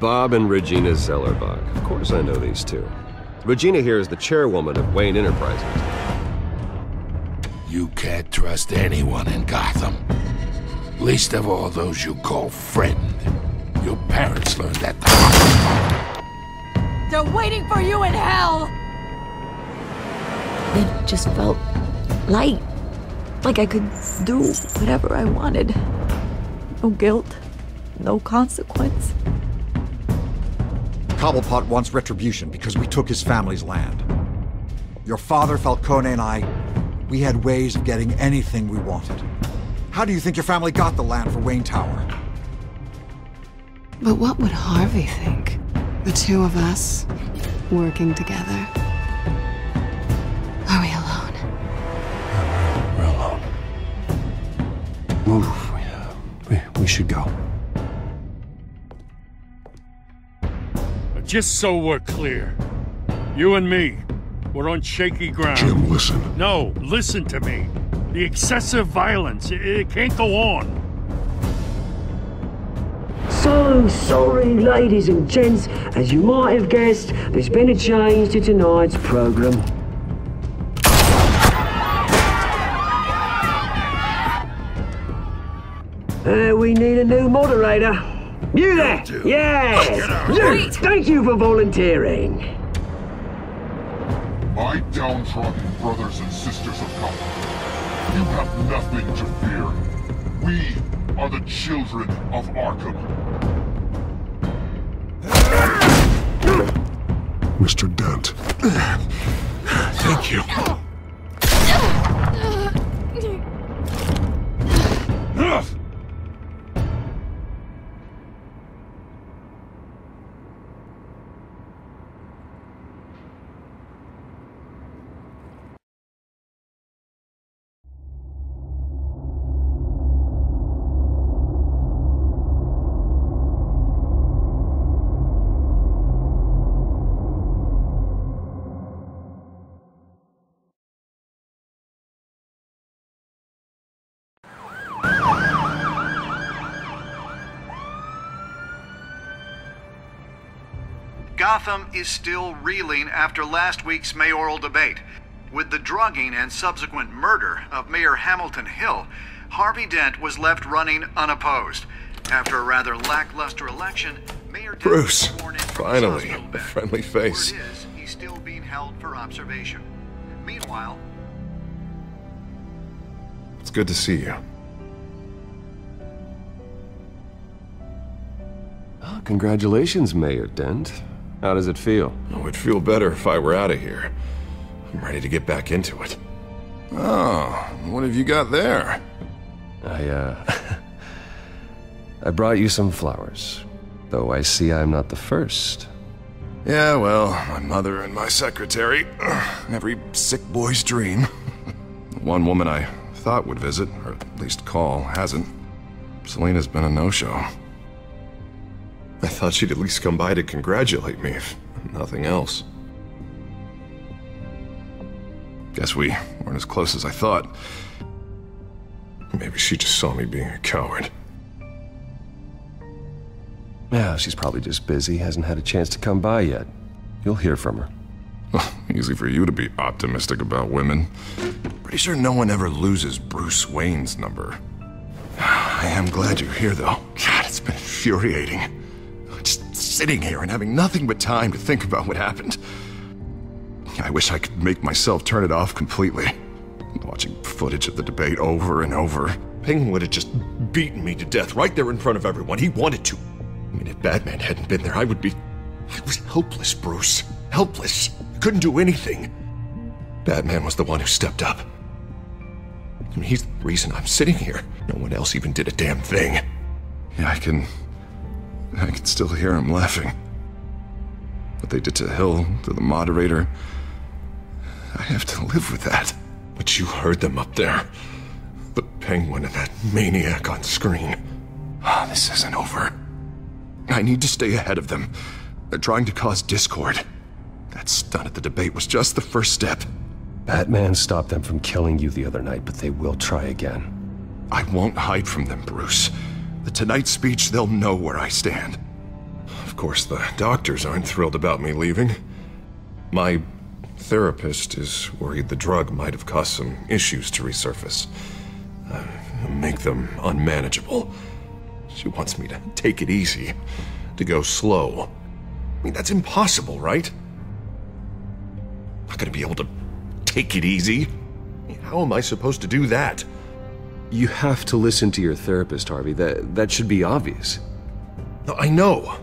Bob and Regina Zellerbach. Of course I know these two. Regina here is the chairwoman of Wayne Enterprises. You can't trust anyone in Gotham. Least of all those you call friend. Your parents learned that. They're waiting for you in hell! It just felt light. Like I could do whatever I wanted. No guilt. No consequence. Cobblepot wants retribution because we took his family's land. Your father, Falcone, and I, we had ways of getting anything we wanted. How do you think your family got the land for Wayne Tower? But what would Harvey think? The two of us, working together. Are we alone? We're alone. Move. We should go. Just so we're clear, you and me, we're on shaky ground. Jim, listen. No, listen to me. The excessive violence, it can't go on. So sorry, ladies and gents. As you might have guessed, there's been a change to tonight's program. We need a new moderator. You there? Yes! You! Thank you for volunteering. My downtrodden brothers and sisters of Gotham, you have nothing to fear. We are the children of Arkham. Mr. Dent. Thank you. Gotham is still reeling after last week's mayoral debate. With the drugging and subsequent murder of Mayor Hamilton Hill, Harvey Dent was left running unopposed. After a rather lackluster election, Mayor Dent Bruce, was sworn in from his finally, hospital a bed. friendly face. Word is, he's still being held for observation. Meanwhile, It's good to see you. Oh, congratulations, Mayor Dent. How does it feel? Oh, it'd feel better if I were out of here. I'm ready to get back into it. Oh, what have you got there? I brought you some flowers. Though I see I'm not the first. Yeah, well, my mother and my secretary. Every sick boy's dream. One woman I thought would visit, or at least call, hasn't. Selena's been a no-show. I thought she'd at least come by to congratulate me, if nothing else. Guess we weren't as close as I thought. Maybe she just saw me being a coward. Yeah, she's probably just busy, hasn't had a chance to come by yet. You'll hear from her. Well, easy for you to be optimistic about women. Pretty sure no one ever loses Bruce Wayne's number. I am glad you're here, though. God, it's been infuriating. Just sitting here and having nothing but time to think about what happened. I wish I could make myself turn it off completely. Watching footage of the debate over and over. Penguin would have just beaten me to death right there in front of everyone. He wanted to. I mean, if Batman hadn't been there, I was helpless, Bruce. Helpless. I couldn't do anything. Batman was the one who stepped up. I mean, he's the reason I'm sitting here. No one else even did a damn thing. Yeah, I can still hear him laughing. What they did to Hill, to the moderator, I have to live with that. But you heard them up there. The Penguin and that maniac on screen. This isn't over. I need to stay ahead of them. They're trying to cause discord. That stunt at the debate was just the first step. Batman stopped them from killing you the other night, but they will try again. I won't hide from them, Bruce. The Tonight speech, they'll know where I stand. Of Of course, the doctors aren't thrilled about me leaving. My therapist is worried the drug might have caused some issues to resurface. Make them unmanageable. She wants me to take it easy, to go slow. I mean, that's impossible, right? Not gonna be able to take it easy. How am I supposed to do that? You have to listen to your therapist, Harvey. That should be obvious. No, I know.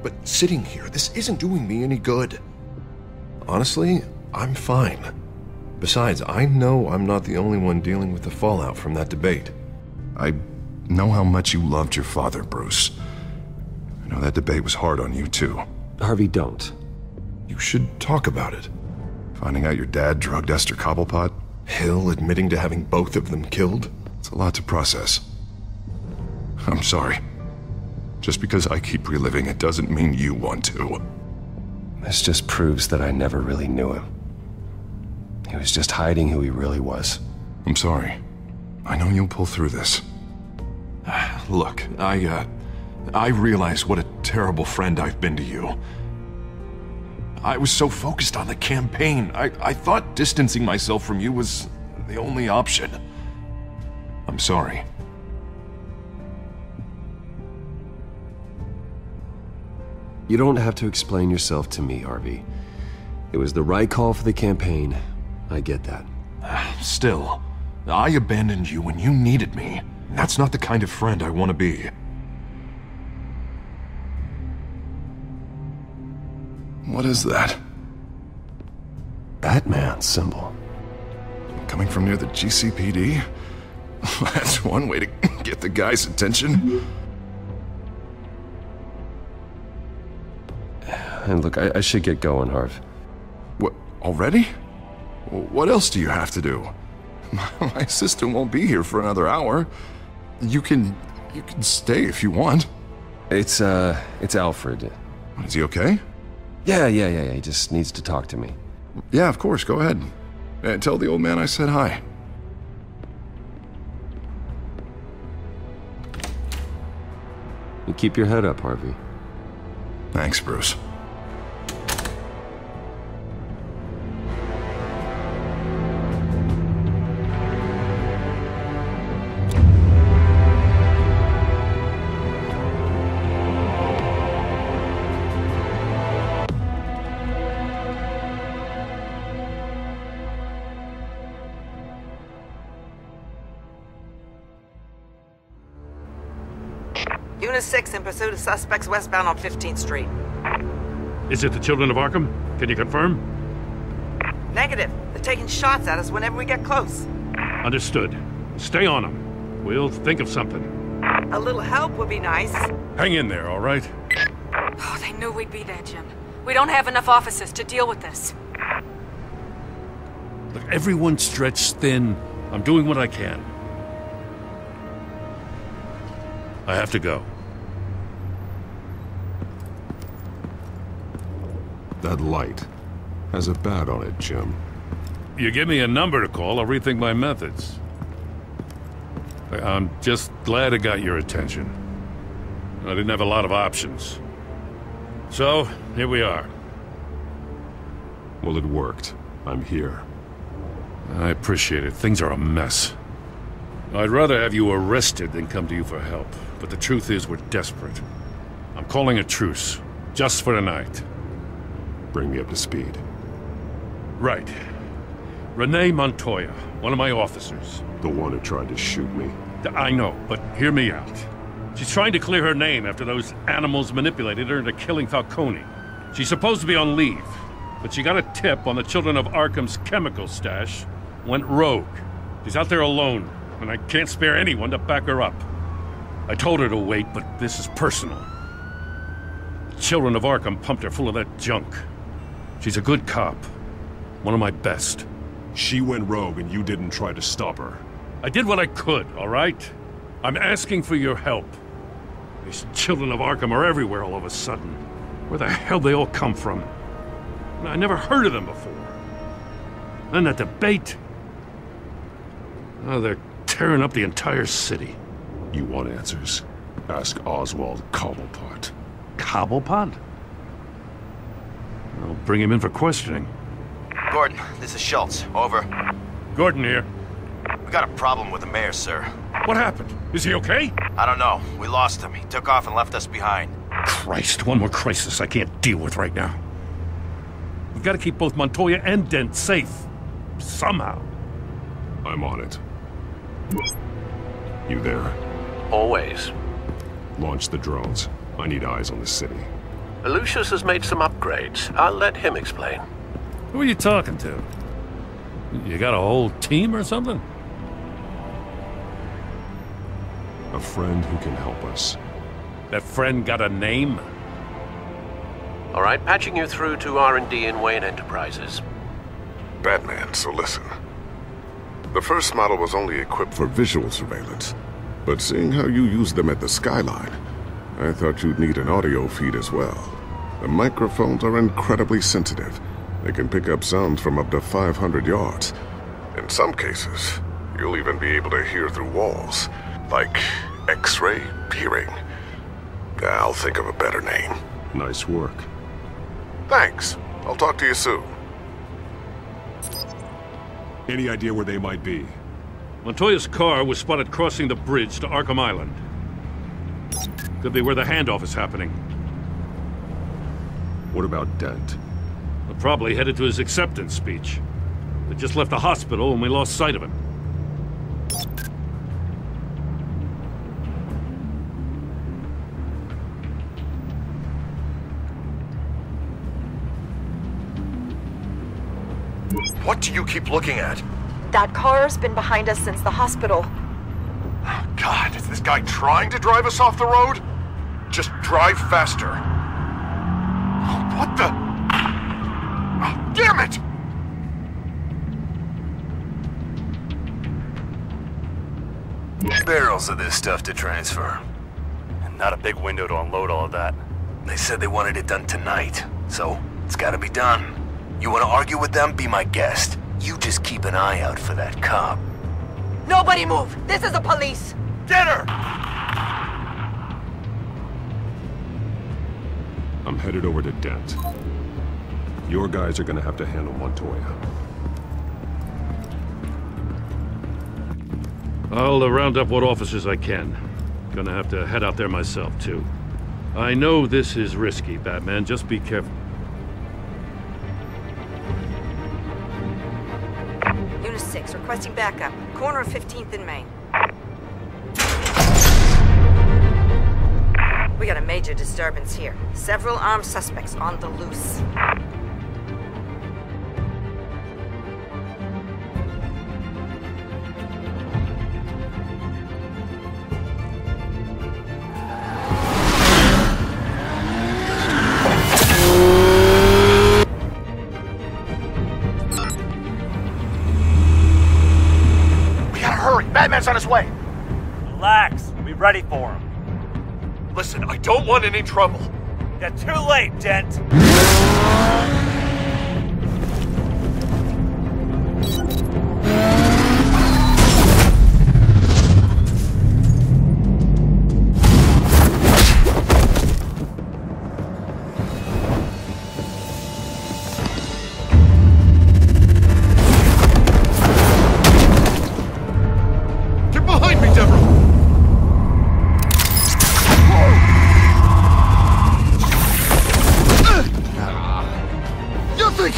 But sitting here, this isn't doing me any good. Honestly, I'm fine. Besides, I know I'm not the only one dealing with the fallout from that debate. I know how much you loved your father, Bruce. I know that debate was hard on you, too. Harvey, don't. You should talk about it. Finding out your dad drugged Esther Cobblepot, Hill admitting to having both of them killed. It's a lot to process. I'm sorry. Just because I keep reliving it doesn't mean you want to. This just proves that I never really knew him. He was just hiding who he really was. I'm sorry. I know you'll pull through this. Look, I realize what a terrible friend I've been to you. I was so focused on the campaign. I thought distancing myself from you was the only option. I'm sorry. You don't have to explain yourself to me, Harvey. It was the right call for the campaign. I get that. Still, I abandoned you when you needed me. That's not the kind of friend I want to be. What is that? Batman symbol. Coming from near the GCPD? That's one way to get the guy's attention. And look, I should get going, Harv. What, already? What else do you have to do? My assistant won't be here for another hour. You can stay if you want. It's Alfred. Is he okay? Yeah, he just needs to talk to me. Yeah, of course, go ahead. Tell the old man I said hi. You keep your head up, Harvey. Thanks, Bruce. Unit 6 in pursuit of suspects westbound on 15th Street. Is it the Children of Arkham? Can you confirm? Negative. They're taking shots at us whenever we get close. Understood. Stay on them. We'll think of something. A little help would be nice. Hang in there, all right? Oh, they knew we'd be there, Jim. We don't have enough officers to deal with this. Look, everyone's stretched thin. I'm doing what I can. I have to go. That light has a bat on it, Jim. You give me a number to call, I'll rethink my methods. I'm just glad it got your attention. I didn't have a lot of options. So, here we are. Well, it worked. I'm here. I appreciate it. Things are a mess. I'd rather have you arrested than come to you for help. But the truth is, we're desperate. I'm calling a truce. Just for tonight. Bring me up to speed. Right. Renee Montoya, one of my officers. The one who tried to shoot me. I know, but hear me out. She's trying to clear her name after those animals manipulated her into killing Falcone. She's supposed to be on leave, but she got a tip on the Children of Arkham's chemical stash, went rogue. She's out there alone, and I can't spare anyone to back her up. I told her to wait, but this is personal. The Children of Arkham pumped her full of that junk. She's a good cop. One of my best. She went rogue and you didn't try to stop her. I did what I could, all right? I'm asking for your help. These Children of Arkham are everywhere all of a sudden. Where the hell they all come from? I never heard of them before. And that debate. Oh, they're tearing up the entire city. You want answers? Ask Oswald Cobblepot. Cobblepot? I'll bring him in for questioning. Gordon, this is Schultz. Over. Gordon here. We got a problem with the mayor, sir. What happened? Is he okay? I don't know. We lost him. He took off and left us behind. Christ, one more crisis I can't deal with right now. We've got to keep both Montoya and Dent safe. Somehow. I'm on it. You there? Always. Launch the drones. I need eyes on the city. Lucius has made some upgrades. I'll let him explain. Who are you talking to? You got a whole team or something? A friend who can help us. That friend got a name? All right, patching you through to R&D in Wayne Enterprises. Batman, so listen. The first model was only equipped for visual surveillance, but seeing how you use them at the skyline, I thought you'd need an audio feed as well. The microphones are incredibly sensitive. They can pick up sounds from up to 500 yards. In some cases, you'll even be able to hear through walls, like X-ray peering. I'll think of a better name. Nice work. Thanks. I'll talk to you soon. Any idea where they might be? Montoya's car was spotted crossing the bridge to Arkham Island. Could be where the handoff is happening. What about Dent? We're probably headed to his acceptance speech. We just left the hospital and we lost sight of him. What do you keep looking at? That car's been behind us since the hospital. Oh, God, is this guy trying to drive us off the road? Just drive faster. What the? Oh, damn it! Barrels of this stuff to transfer. And not a big window to unload all of that. They said they wanted it done tonight, so it's gotta be done. You wanna argue with them? Be my guest. You just keep an eye out for that cop. Nobody move! This is the police! Get her! I'm headed over to Dent. Your guys are gonna have to handle Montoya. I'll round up what officers I can. Gonna have to head out there myself, too. I know this is risky, Batman. Just be careful. Unit 6, requesting backup. Corner of 15th and Main. We got a major disturbance here. Several armed suspects on the loose. Batman's on his way. Relax. We'll be ready for him. Listen, I don't want any trouble. You're too late, Dent.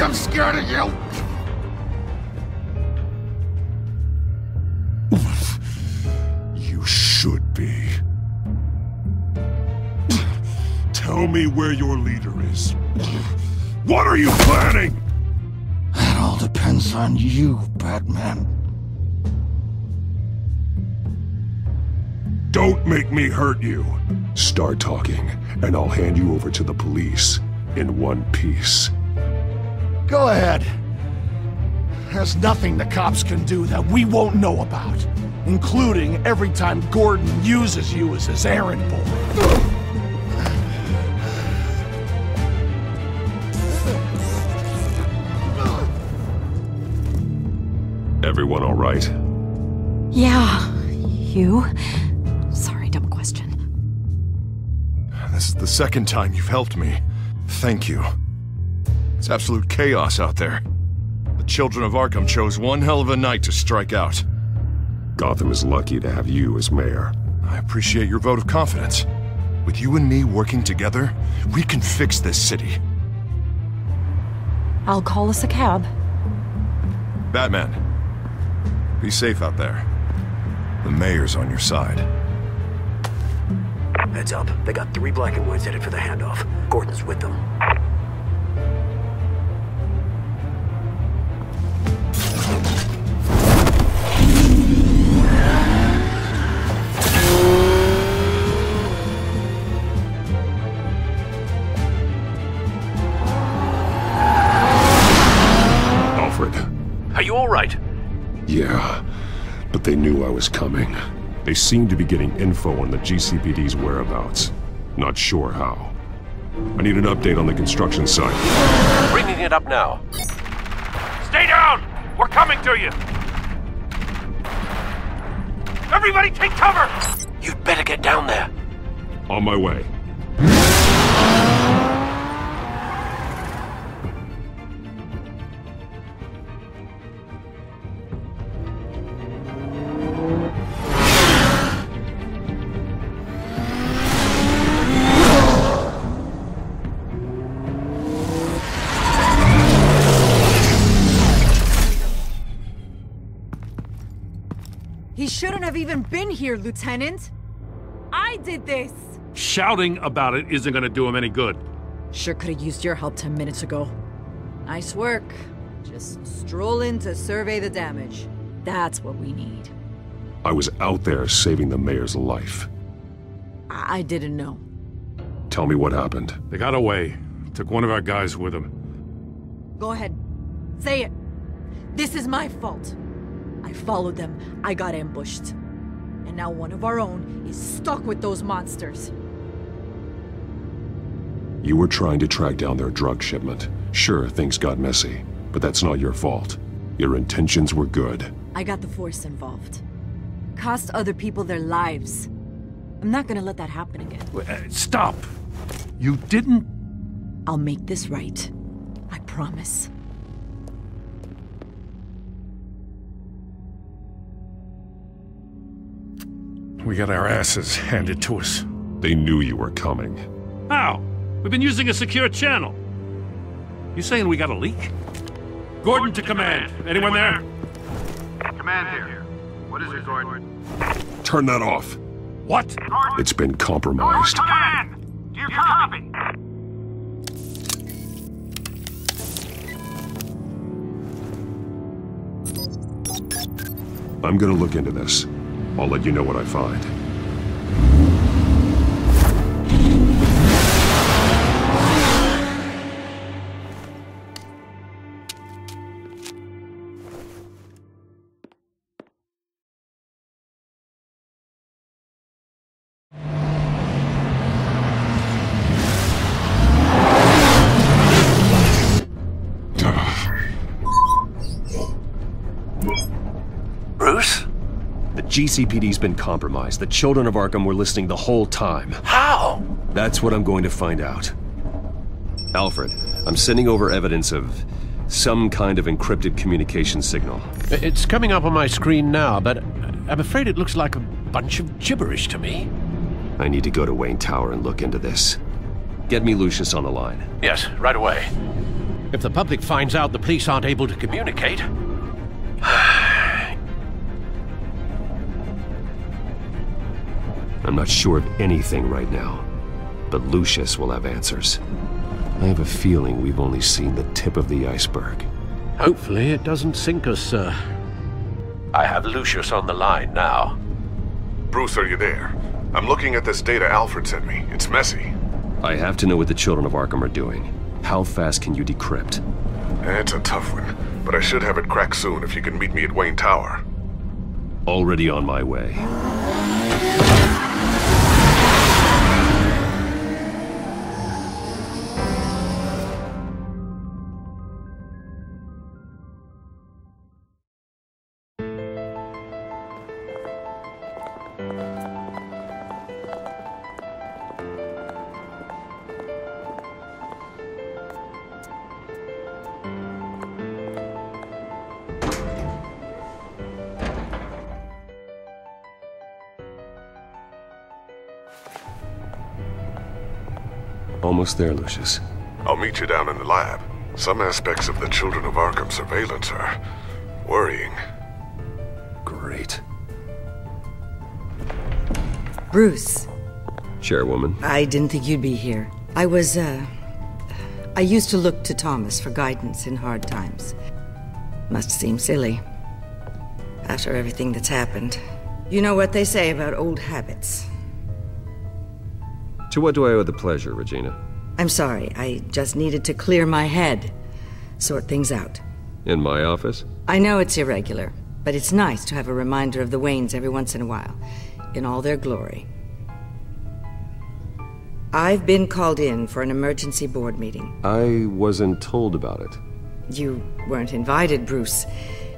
I'm scared of you! You should be. Tell me where your leader is. What are you planning? That all depends on you, Batman. Don't make me hurt you. Start talking, and I'll hand you over to the police in one piece. Go ahead. There's nothing the cops can do that we won't know about, including every time Gordon uses you as his errand boy. Everyone all right? Yeah. You? Sorry, dumb question. This the second time you've helped me. Thank you. It's absolute chaos out there. The children of Arkham chose one hell of a night to strike out. Gotham is lucky to have you as mayor. I appreciate your vote of confidence. With you and me working together, we can fix this city. I'll call us a cab. Batman, be safe out there. The mayor's on your side. Heads up. They got 3 black and whites headed for the handoff. Gordon's with them. Alfred. Are you all right? Yeah, but they knew I was coming. They seem to be getting info on the GCPD's whereabouts. Not sure how. I need an update on the construction site. Bringing it up now. Stay down! We're coming to you! Everybody take cover! You'd better get down there. On my way. He shouldn't have even been here, Lieutenant. I did this. Shouting about it isn't gonna do him any good. Sure could have used your help 10 minutes ago. Nice work. Just stroll in to survey the damage. That's what we need. I was out there saving the mayor's life. I didn't know. Tell me what happened. They got away. Took one of our guys with them. Go ahead. Say it. This is my fault. I followed them. I got ambushed. And now one of our own is stuck with those monsters. You were trying to track down their drug shipment. Sure, things got messy, but that's not your fault. Your intentions were good. I got the Force involved. Cost other people their lives. I'm not gonna let that happen again. Stop! You didn't... I'll make this right. I promise. We got our asses handed to us. They knew you were coming. How? We've been using a secure channel. You saying we got a leak? Gordon to command. Anyone there? Command here. What is it, Gordon? Turn that off. What? It's been compromised. Command! Do you copy? I'm gonna look into this. I'll let you know what I find. Bruce? The GCPD's been compromised. The children of Arkham were listening the whole time. How? That's what I'm going to find out. Alfred, I'm sending over evidence of some kind of encrypted communication signal. It's coming up on my screen now, but I'm afraid it looks like a bunch of gibberish to me. I need to go to Wayne Tower and look into this. Get me Lucius on the line. Yes, right away. If the public finds out the police aren't able to communicate... I'm not sure of anything right now, but Lucius will have answers. I have a feeling we've only seen the tip of the iceberg. Hopefully it doesn't sink us, sir. I have Lucius on the line now. Bruce, are you there? I'm looking at this data Alfred sent me. It's messy. I have to know what the children of Arkham are doing. How fast can you decrypt? It's a tough one, but I should have it cracked soon if you can meet me at Wayne Tower. Already on my way. Almost there, Lucius. I'll meet you down in the lab. Some aspects of the Children of Arkham surveillance are worrying. Great. Bruce. Chairwoman. I didn't think you'd be here. I used to look to Thomas for guidance in hard times. Must seem silly. After everything that's happened. You know what they say about old habits. To what do I owe the pleasure, Regina? I'm sorry, I just needed to clear my head. Sort things out. In my office? I know it's irregular, but it's nice to have a reminder of the Waynes every once in a while, in all their glory. I've been called in for an emergency board meeting. I wasn't told about it. You weren't invited, Bruce.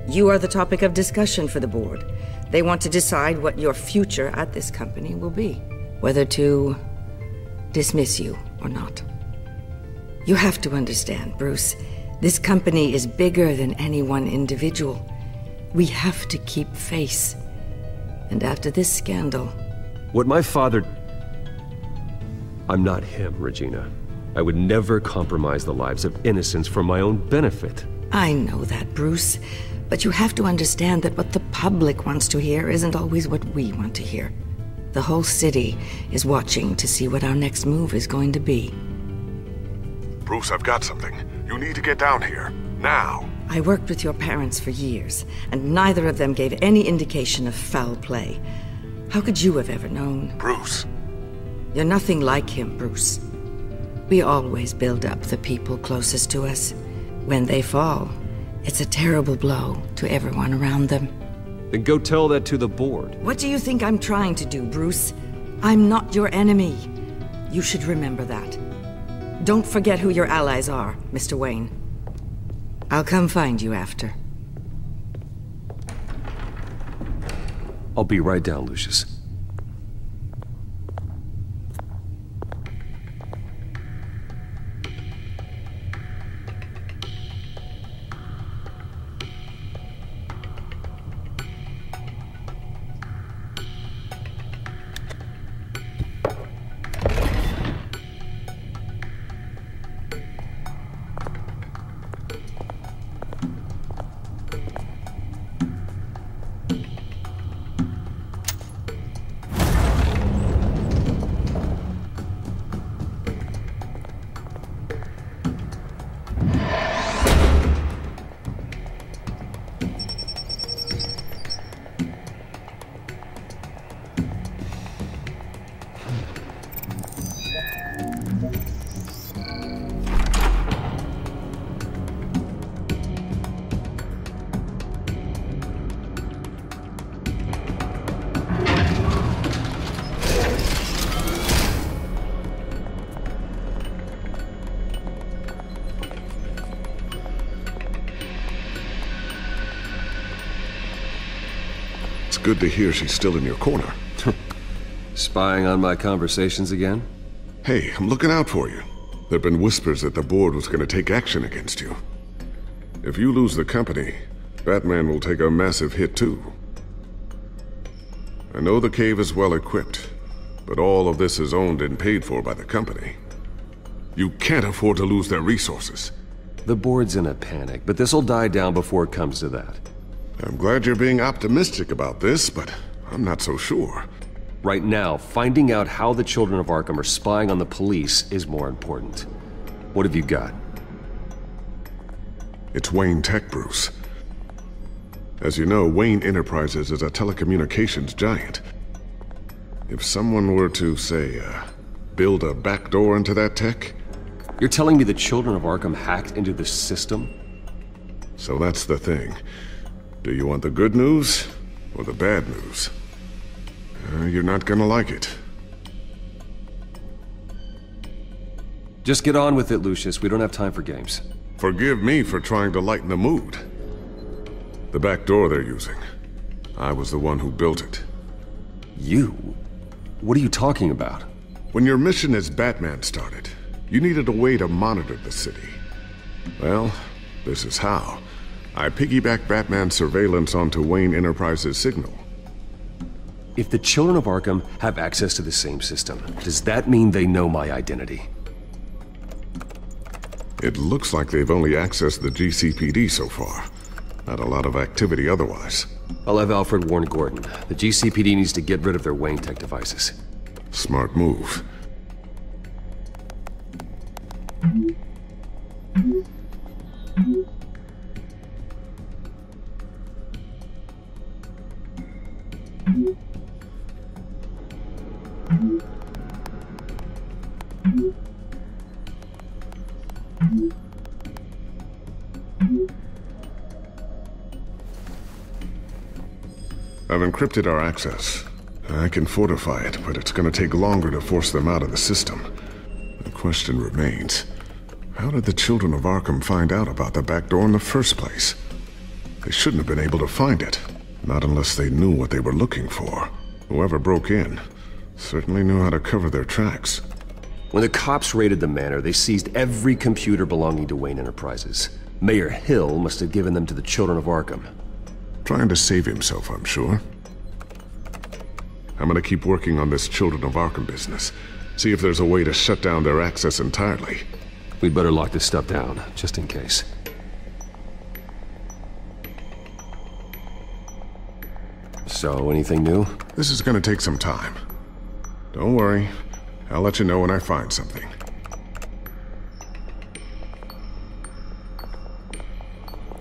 You are the topic of discussion for the board. They want to decide what your future at this company will be. Whether to dismiss you or not. You have to understand, Bruce. This company is bigger than any one individual. We have to keep face. And after this scandal... What my father... I'm not him, Regina. I would never compromise the lives of innocents for my own benefit. I know that, Bruce. But you have to understand that what the public wants to hear isn't always what we want to hear. The whole city is watching to see what our next move is going to be. Bruce, I've got something. You need to get down here. Now. I worked with your parents for years, and neither of them gave any indication of foul play. How could you have ever known? Bruce. You're nothing like him, Bruce. We always build up the people closest to us. When they fall, it's a terrible blow to everyone around them. Then go tell that to the board. What do you think I'm trying to do, Bruce? I'm not your enemy. You should remember that. Don't forget who your allies are, Mr. Wayne. I'll come find you after. I'll be right down, Lucius. Good to hear she's still in your corner. Spying on my conversations again? Hey, I'm looking out for you. There've been whispers that the board was going to take action against you. If you lose the company, Batman will take a massive hit too. I know the cave is well equipped, but all of this is owned and paid for by the company. You can't afford to lose their resources. The board's in a panic, but this'll die down before it comes to that. I'm glad you're being optimistic about this, but I'm not so sure. Right now, finding out how the Children of Arkham are spying on the police is more important. What have you got? It's Wayne Tech, Bruce. As you know, Wayne Enterprises is a telecommunications giant. If someone were to, say, build a backdoor into that tech... You're telling me the Children of Arkham hacked into the system? So that's the thing. Do you want the good news or the bad news? You're not gonna like it. Just get on with it, Lucius. We don't have time for games. Forgive me for trying to lighten the mood. The back door they're using. I was the one who built it. You? What are you talking about? When your mission as Batman started, you needed a way to monitor the city. Well, this is how. I piggybacked Batman's surveillance onto Wayne Enterprises' signal. If the Children of Arkham have access to the same system, does that mean they know my identity? It looks like they've only accessed the GCPD so far. Not a lot of activity otherwise. I'll have Alfred warn Gordon. The GCPD needs to get rid of their Wayne Tech devices. Smart move. I've encrypted our access. I can fortify it, but it's gonna take longer to force them out of the system. The question remains, how did the children of Arkham find out about the back door in the first place? They shouldn't have been able to find it, not unless they knew what they were looking for. Whoever broke in certainly knew how to cover their tracks. When the cops raided the manor, they seized every computer belonging to Wayne Enterprises. Mayor Hill must have given them to the children of Arkham. Trying to save himself, I'm sure. I'm gonna keep working on this Children of Arkham business. See if there's a way to shut down their access entirely. We'd better lock this stuff down, just in case. So, anything new? This is gonna take some time. Don't worry. I'll let you know when I find something.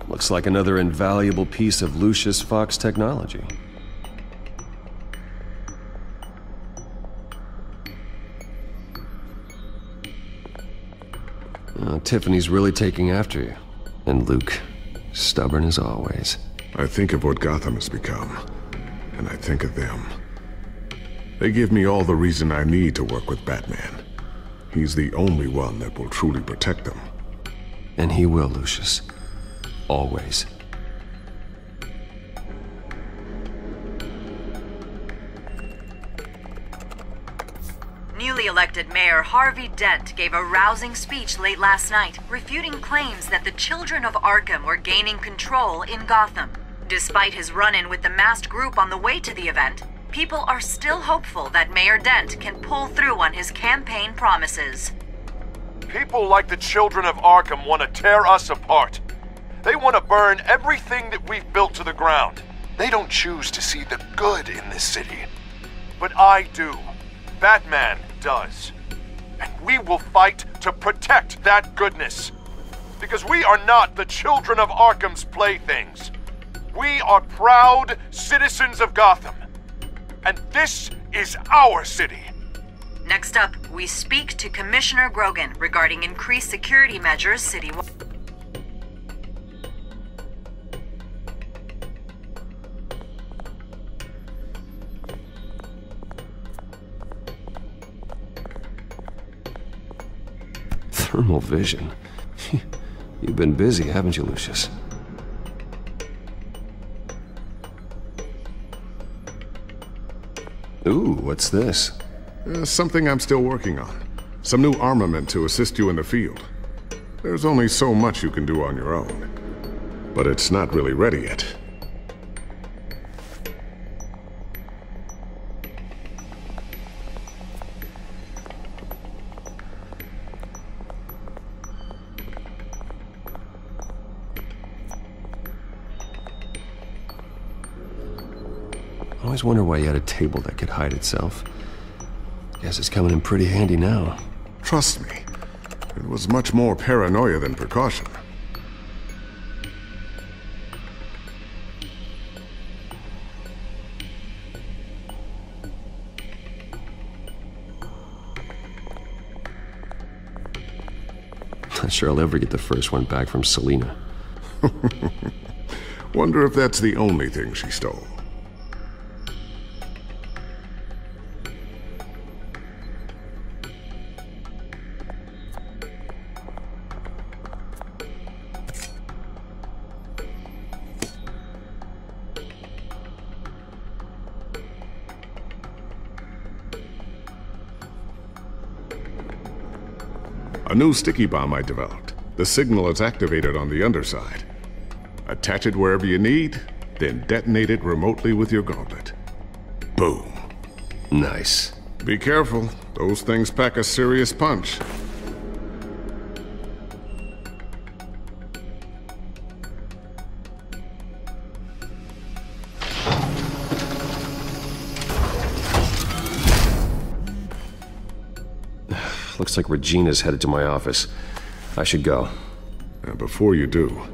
Looks like another invaluable piece of Lucius Fox technology. Tiffany's really taking after you. And Luke, stubborn as always. I think of what Gotham has become, and I think of them. They give me all the reason I need to work with Batman. He's the only one that will truly protect them. And he will, Lucius. Always. Newly elected Mayor Harvey Dent gave a rousing speech late last night, refuting claims that the children of Arkham were gaining control in Gotham. Despite his run-in with the masked group on the way to the event, people are still hopeful that Mayor Dent can pull through on his campaign promises. People like the children of Arkham want to tear us apart. They want to burn everything that we've built to the ground. They don't choose to see the good in this city. But I do. Batman does. And we will fight to protect that goodness. Because we are not the children of Arkham's playthings. We are proud citizens of Gotham. And this is our city. Next up, we speak to Commissioner Grogan regarding increased security measures citywide. Thermal vision. You've been busy, haven't you, Lucius? Ooh, what's this? Something I'm still working on. Some new armament to assist you in the field. There's only so much you can do on your own. But it's not really ready yet. I always wonder why you had a table that could hide itself. Guess it's coming in pretty handy now. Trust me, it was much more paranoia than precaution. Not sure I'll ever get the first one back from Selina. Wonder if that's the only thing she stole. A new sticky bomb I developed. The signal is activated on the underside. Attach it wherever you need, then detonate it remotely with your gauntlet. Boom. Nice. Be careful. Those things pack a serious punch. Looks like Regina's headed to my office. I should go. And before you do...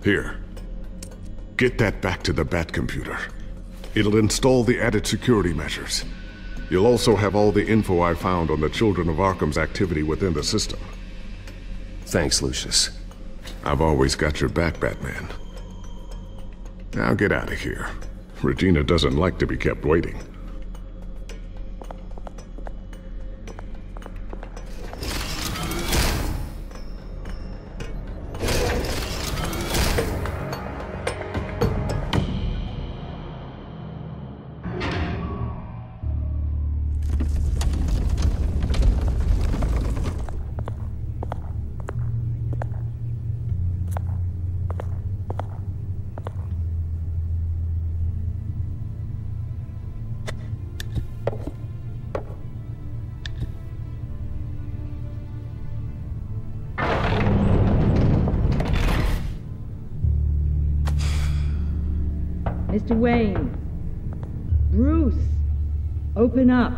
Here. Get that back to the Bat computer. It'll install the added security measures. You'll also have all the info I found on the Children of Arkham's activity within the system. Thanks, Lucius. I've always got your back, Batman. Now get out of here. Regina doesn't like to be kept waiting. Mr. Wayne. Bruce. Open up.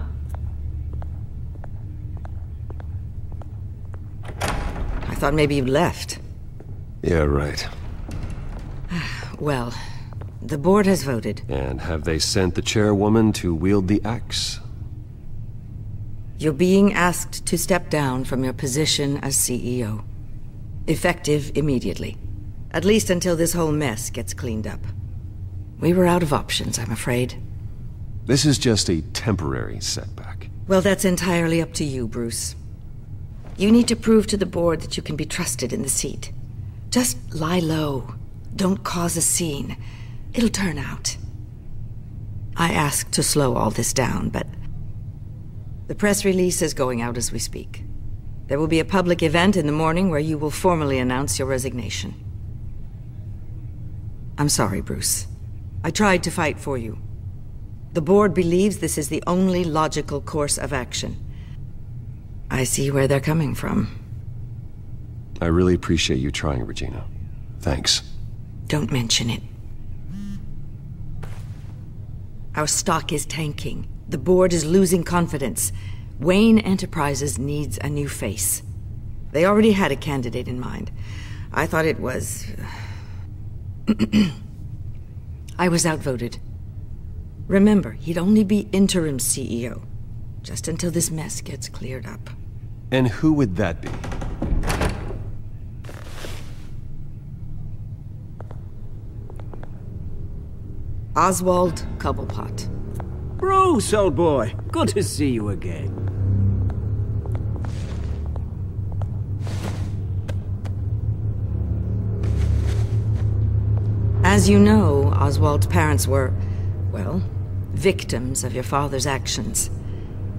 I thought maybe you'd left. Yeah, right. Well, the board has voted. And have they sent the chairwoman to wield the axe? You're being asked to step down from your position as CEO. Effective immediately. At least until this whole mess gets cleaned up. We were out of options, I'm afraid. This is just a temporary setback. Well, that's entirely up to you, Bruce. You need to prove to the board that you can be trusted in the seat. Just lie low. Don't cause a scene. It'll turn out. I asked to slow all this down, but... the press release is going out as we speak. There will be a public event in the morning where you will formally announce your resignation. I'm sorry, Bruce. I tried to fight for you. The board believes this is the only logical course of action. I see where they're coming from. I really appreciate you trying, Regina. Thanks. Don't mention it. Our stock is tanking. The board is losing confidence. Wayne Enterprises needs a new face. They already had a candidate in mind. I thought it was... I was outvoted. Remember, he'd only be interim CEO, just until this mess gets cleared up. And who would that be? Oswald Cobblepot. Bruce, old boy. Good to see you again. As you know, Oswald's parents were, well, victims of your father's actions.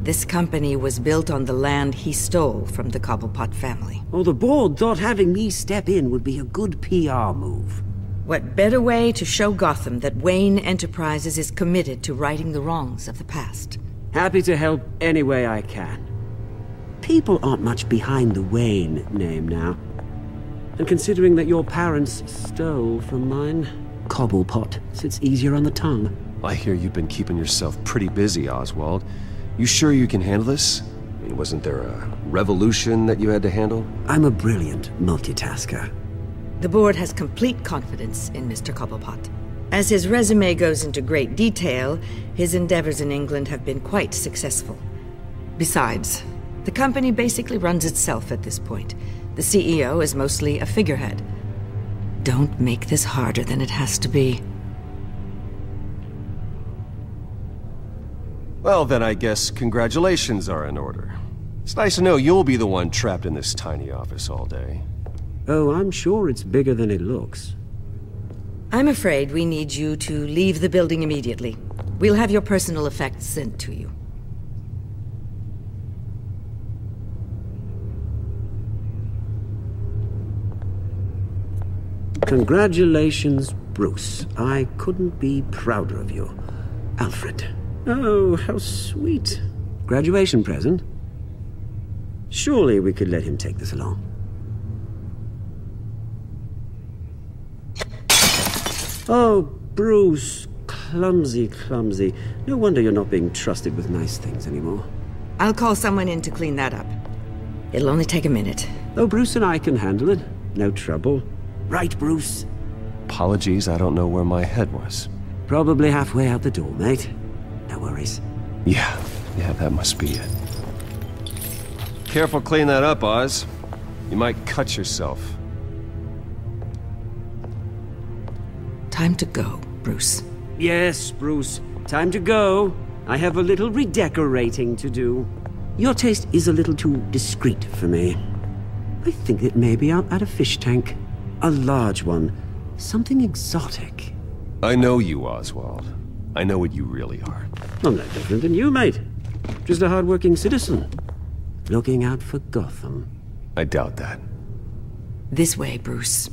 This company was built on the land he stole from the Cobblepot family. Oh, the board thought having me step in would be a good PR move. What better way to show Gotham that Wayne Enterprises is committed to righting the wrongs of the past? Happy to help any way I can. People aren't much behind the Wayne name now. And considering that your parents stole from mine, Cobblepot sits easier on the tongue. I hear you've been keeping yourself pretty busy, Oswald. You sure you can handle this? I mean, wasn't there a revolution that you had to handle? I'm a brilliant multitasker. The board has complete confidence in Mr. Cobblepot. As his resume goes into great detail, his endeavors in England have been quite successful. Besides, the company basically runs itself at this point. The CEO is mostly a figurehead. Don't make this harder than it has to be. Well, then I guess congratulations are in order. It's nice to know you'll be the one trapped in this tiny office all day. Oh, I'm sure it's bigger than it looks. I'm afraid we need you to leave the building immediately. We'll have your personal effects sent to you. Congratulations, Bruce. I couldn't be prouder of you. Alfred. Oh, how sweet. Graduation present? Surely we could let him take this along. Oh, Bruce, clumsy, clumsy. No wonder you're not being trusted with nice things anymore. I'll call someone in to clean that up. It'll only take a minute. Oh, Bruce and I can handle it. No trouble. Right, Bruce? Apologies, I don't know where my head was. Probably halfway out the door, mate. No worries. Yeah, that must be it. Careful clean that up, Oz. You might cut yourself. Time to go, Bruce. Yes, Bruce. Time to go. I have a little redecorating to do. Your taste is a little too discreet for me. I think that maybe I'll add a fish tank. A large one. Something exotic. I know you, Oswald. I know what you really are. I'm no different than you, mate. Just a hard-working citizen. Looking out for Gotham. I doubt that. This way, Bruce.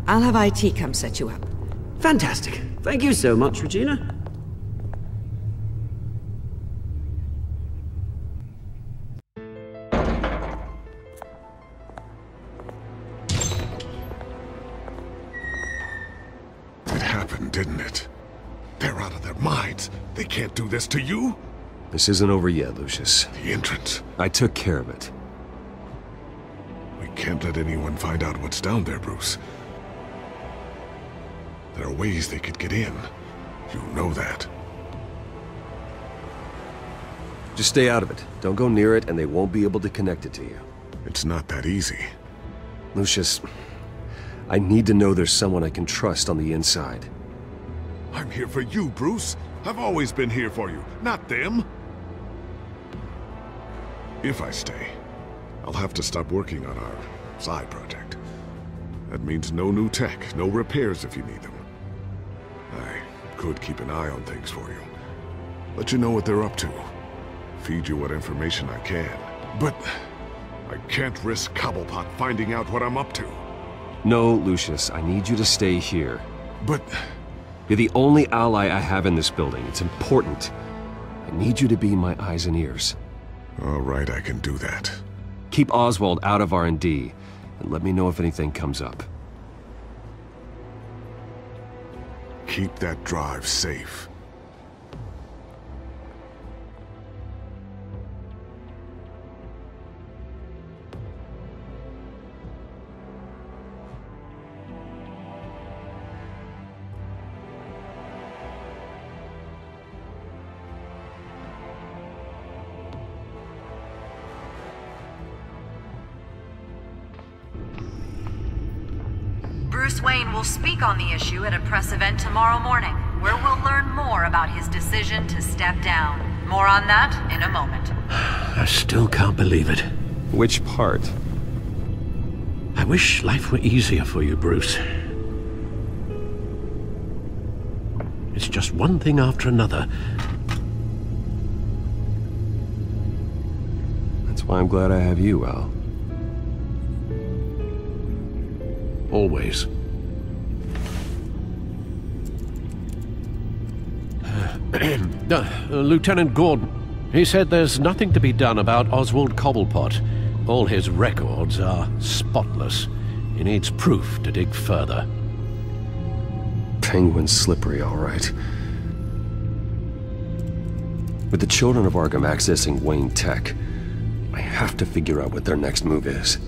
I'll have IT come set you up. Fantastic. Thank you so much, Regina. It happened, didn't it? They're out of their minds. They can't do this to you. This isn't over yet, Lucius. The entrance. I took care of it. We can't let anyone find out what's down there, Bruce. There are ways they could get in. You know that. Just stay out of it. Don't go near it, and they won't be able to connect it to you. It's not that easy. Lucius, I need to know there's someone I can trust on the inside. I'm here for you, Bruce. I've always been here for you, not them. If I stay, I'll have to stop working on our side project. That means no new tech, no repairs if you need them. I could keep an eye on things for you. Let you know what they're up to. Feed you what information I can. But I can't risk Cobblepot finding out what I'm up to. No, Lucius, I need you to stay here. But... You're the only ally I have in this building. It's important. I need you to be my eyes and ears. All right, I can do that. Keep Oswald out of R&D, and let me know if anything comes up. Keep that drive safe. Bruce Wayne will speak on the issue at a press event tomorrow morning, where we'll learn more about his decision to step down. More on that in a moment. I still can't believe it. Which part? I wish life were easier for you, Bruce. It's just one thing after another. That's why I'm glad I have you, Al. Always. Lieutenant Gordon. He said there's nothing to be done about Oswald Cobblepot. All his records are spotless. He needs proof to dig further. Penguin's slippery, all right. With the children of Arkham accessing Wayne Tech, I have to figure out what their next move is.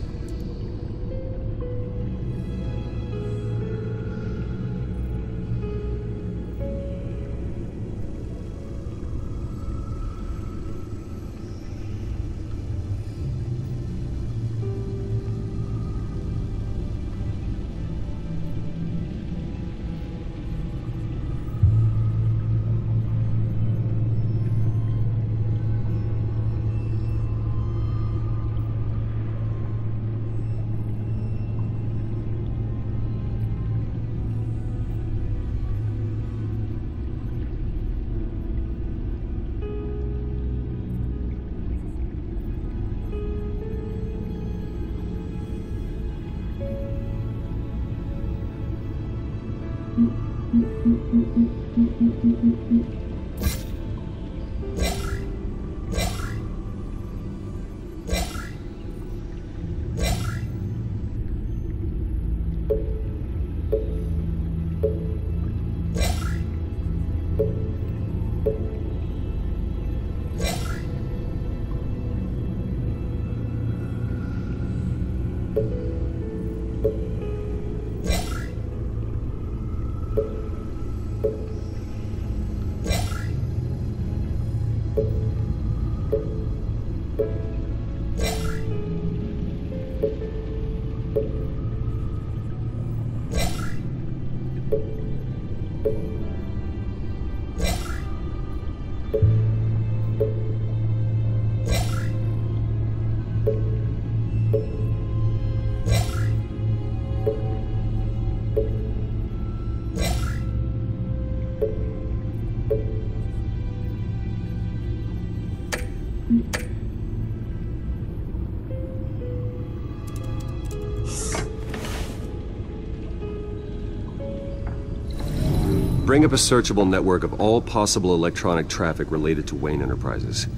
Bring up a searchable network of all possible electronic traffic related to Wayne Enterprises.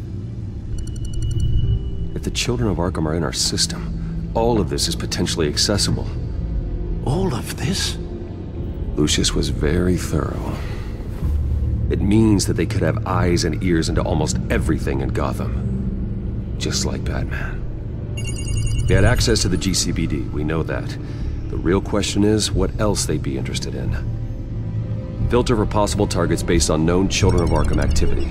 If the children of Arkham are in our system, all of this is potentially accessible. All of this? Lucius was very thorough. It means that they could have eyes and ears into almost everything in Gotham. Just like Batman. They had access to the GCPD, we know that. The real question is, what else they'd be interested in. Filter for possible targets based on known Children of Arkham activity.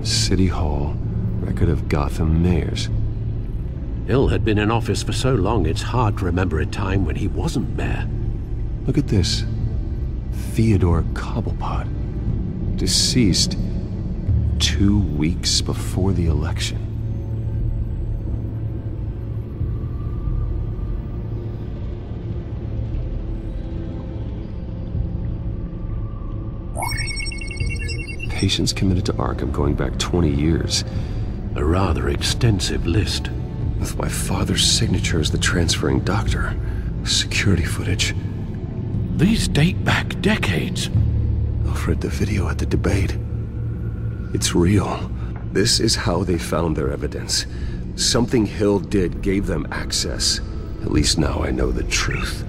City Hall, record of Gotham mayors. Hill had been in office for so long, it's hard to remember a time when he wasn't mayor. Look at this. Theodore Cobblepot. Deceased 2 weeks before the election. Patients committed to Arkham going back 20 years. A rather extensive list. With my father's signature as the transferring doctor. Security footage. These date back decades. Alfred, the video at the debate. It's real. This is how they found their evidence. Something Hill did gave them access. At least now I know the truth.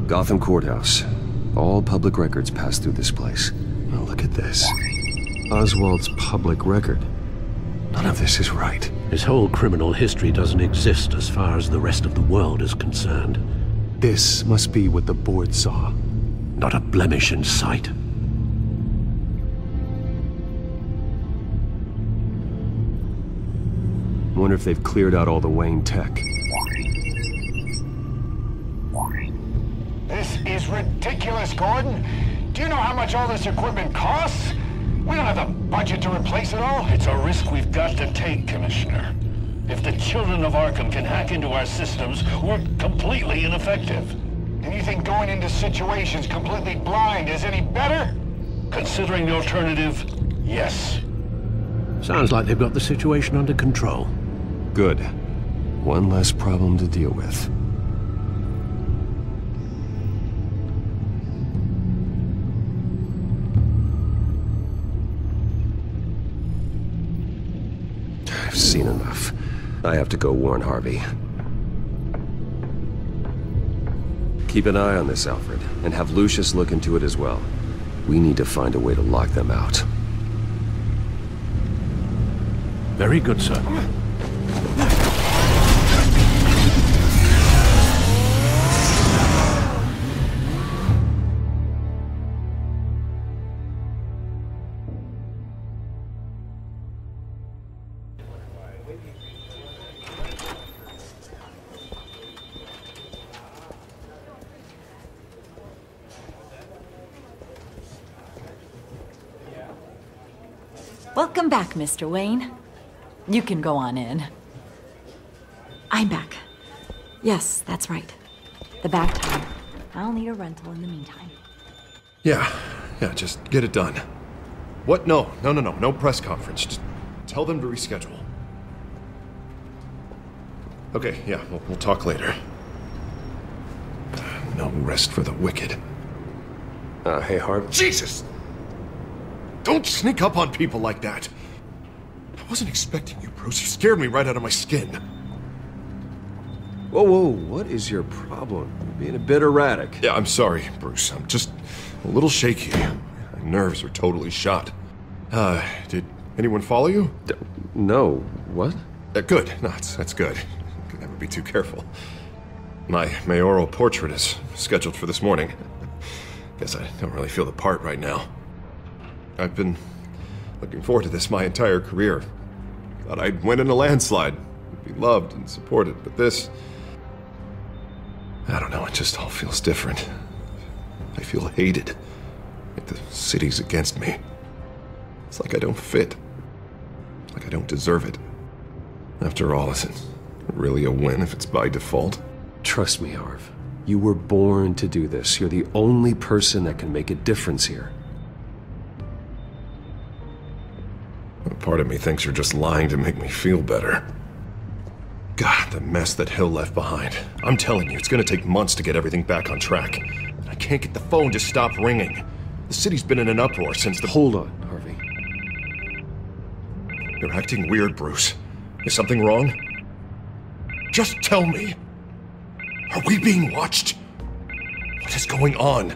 Gotham Courthouse. All public records pass through this place. Now look at this. Oswald's public record. None of this is right. His whole criminal history doesn't exist as far as the rest of the world is concerned. This must be what the board saw. Not a blemish in sight. Wonder if they've cleared out all the Wayne tech. This is ridiculous, Gordon. Do you know how much all this equipment costs? We don't have the budget to replace it all. It's a risk we've got to take, Commissioner. If the children of Arkham can hack into our systems, we're completely ineffective. And you think going into situations completely blind is any better? Considering the alternative, yes. Sounds like they've got the situation under control. Good. One less problem to deal with. I've seen enough. I have to go warn Harvey. Keep an eye on this, Alfred, and have Lucius look into it as well. We need to find a way to lock them out. Very good, sir. Welcome back, Mr. Wayne. You can go on in. I'm back. Yes, that's right. The back tire. I'll need a rental in the meantime. Yeah, just get it done. What? No press conference. Just tell them to reschedule. Okay, yeah, we'll talk later. No rest for the wicked. Hey, Harv. Jesus! Don't sneak up on people like that. I wasn't expecting you, Bruce. You scared me right out of my skin. Whoa, what is your problem? You're being a bit erratic. Yeah, I'm sorry, Bruce. I'm just a little shaky. My nerves are totally shot. Did anyone follow you? No. What? Good. No, that's good. Could never be too careful. My mayoral portrait is scheduled for this morning. Guess I don't really feel the part right now. I've been looking forward to this my entire career. Thought I'd win in a landslide, be loved and supported, but this... I don't know, it just all feels different. I feel hated. Like the city's against me. It's like I don't fit. Like I don't deserve it. After all, is it really a win if it's by default? Trust me, Harv. You were born to do this. You're the only person that can make a difference here. Part of me thinks you're just lying to make me feel better. God, the mess that Hill left behind. I'm telling you, it's gonna take months to get everything back on track. I can't get the phone to stop ringing. The city's been in an uproar since the— Hold on, Harvey. You're acting weird, Bruce. Is something wrong? Just tell me. Are we being watched? What is going on?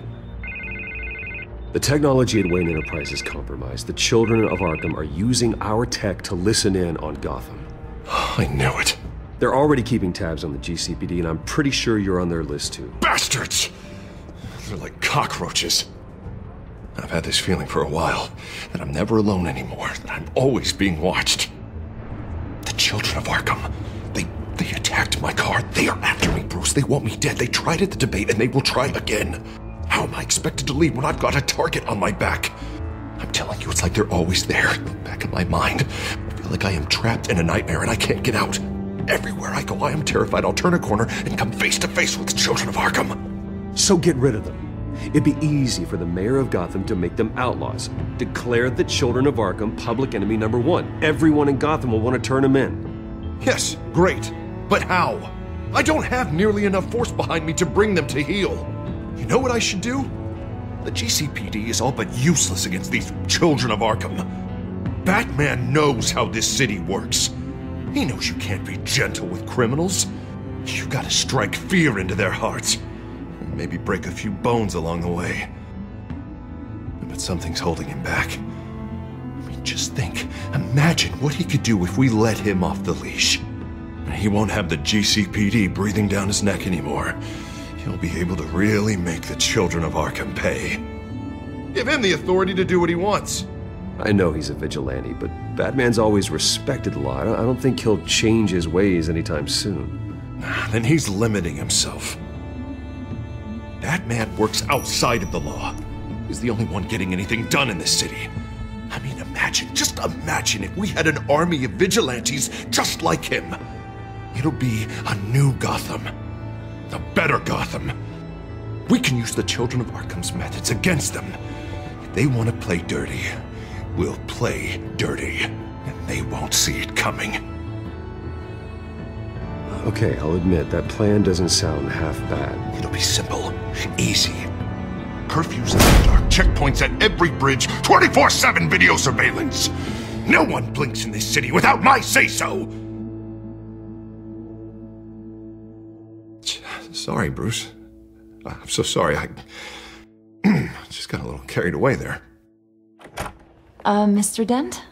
The technology at Wayne Enterprise is compromised. The children of Arkham are using our tech to listen in on Gotham. I knew it. They're already keeping tabs on the GCPD, and I'm pretty sure you're on their list too. Bastards! They're like cockroaches. I've had this feeling for a while, that I'm never alone anymore, that I'm always being watched. The children of Arkham, they attacked my car. They are after me, Bruce. They want me dead. They tried at the debate, and they will try again. How am I expected to leave when I've got a target on my back? I'm telling you, it's like they're always there, in the back of my mind. I feel like I am trapped in a nightmare and I can't get out. Everywhere I go, I am terrified I'll turn a corner and come face to face with the children of Arkham. So get rid of them. It'd be easy for the mayor of Gotham to make them outlaws. Declare the children of Arkham public enemy number 1. Everyone in Gotham will want to turn them in. Yes, great. But how? I don't have nearly enough force behind me to bring them to heel. You know what I should do? The GCPD is all but useless against these children of Arkham. Batman knows how this city works. He knows you can't be gentle with criminals. You gotta strike fear into their hearts. And maybe break a few bones along the way. But something's holding him back. I mean, just think. Imagine what he could do if we let him off the leash. He won't have the GCPD breathing down his neck anymore. He'll be able to really make the children of Arkham pay. Give him the authority to do what he wants. I know he's a vigilante, but Batman's always respected the law. I don't think he'll change his ways anytime soon. Then he's limiting himself. Batman works outside of the law. He's the only one getting anything done in this city. I mean, just imagine if we had an army of vigilantes just like him. It'll be a new Gotham. A better Gotham. We can use the children of Arkham's methods against them. If they want to play dirty, we'll play dirty. And they won't see it coming. Okay, I'll admit, that plan doesn't sound half bad. It'll be simple. Easy. Curfews in the dark, checkpoints at every bridge, 24/7 video surveillance. No one blinks in this city without my say-so. Sorry, Bruce. I'm so sorry. I just got a little carried away there. Mr. Dent?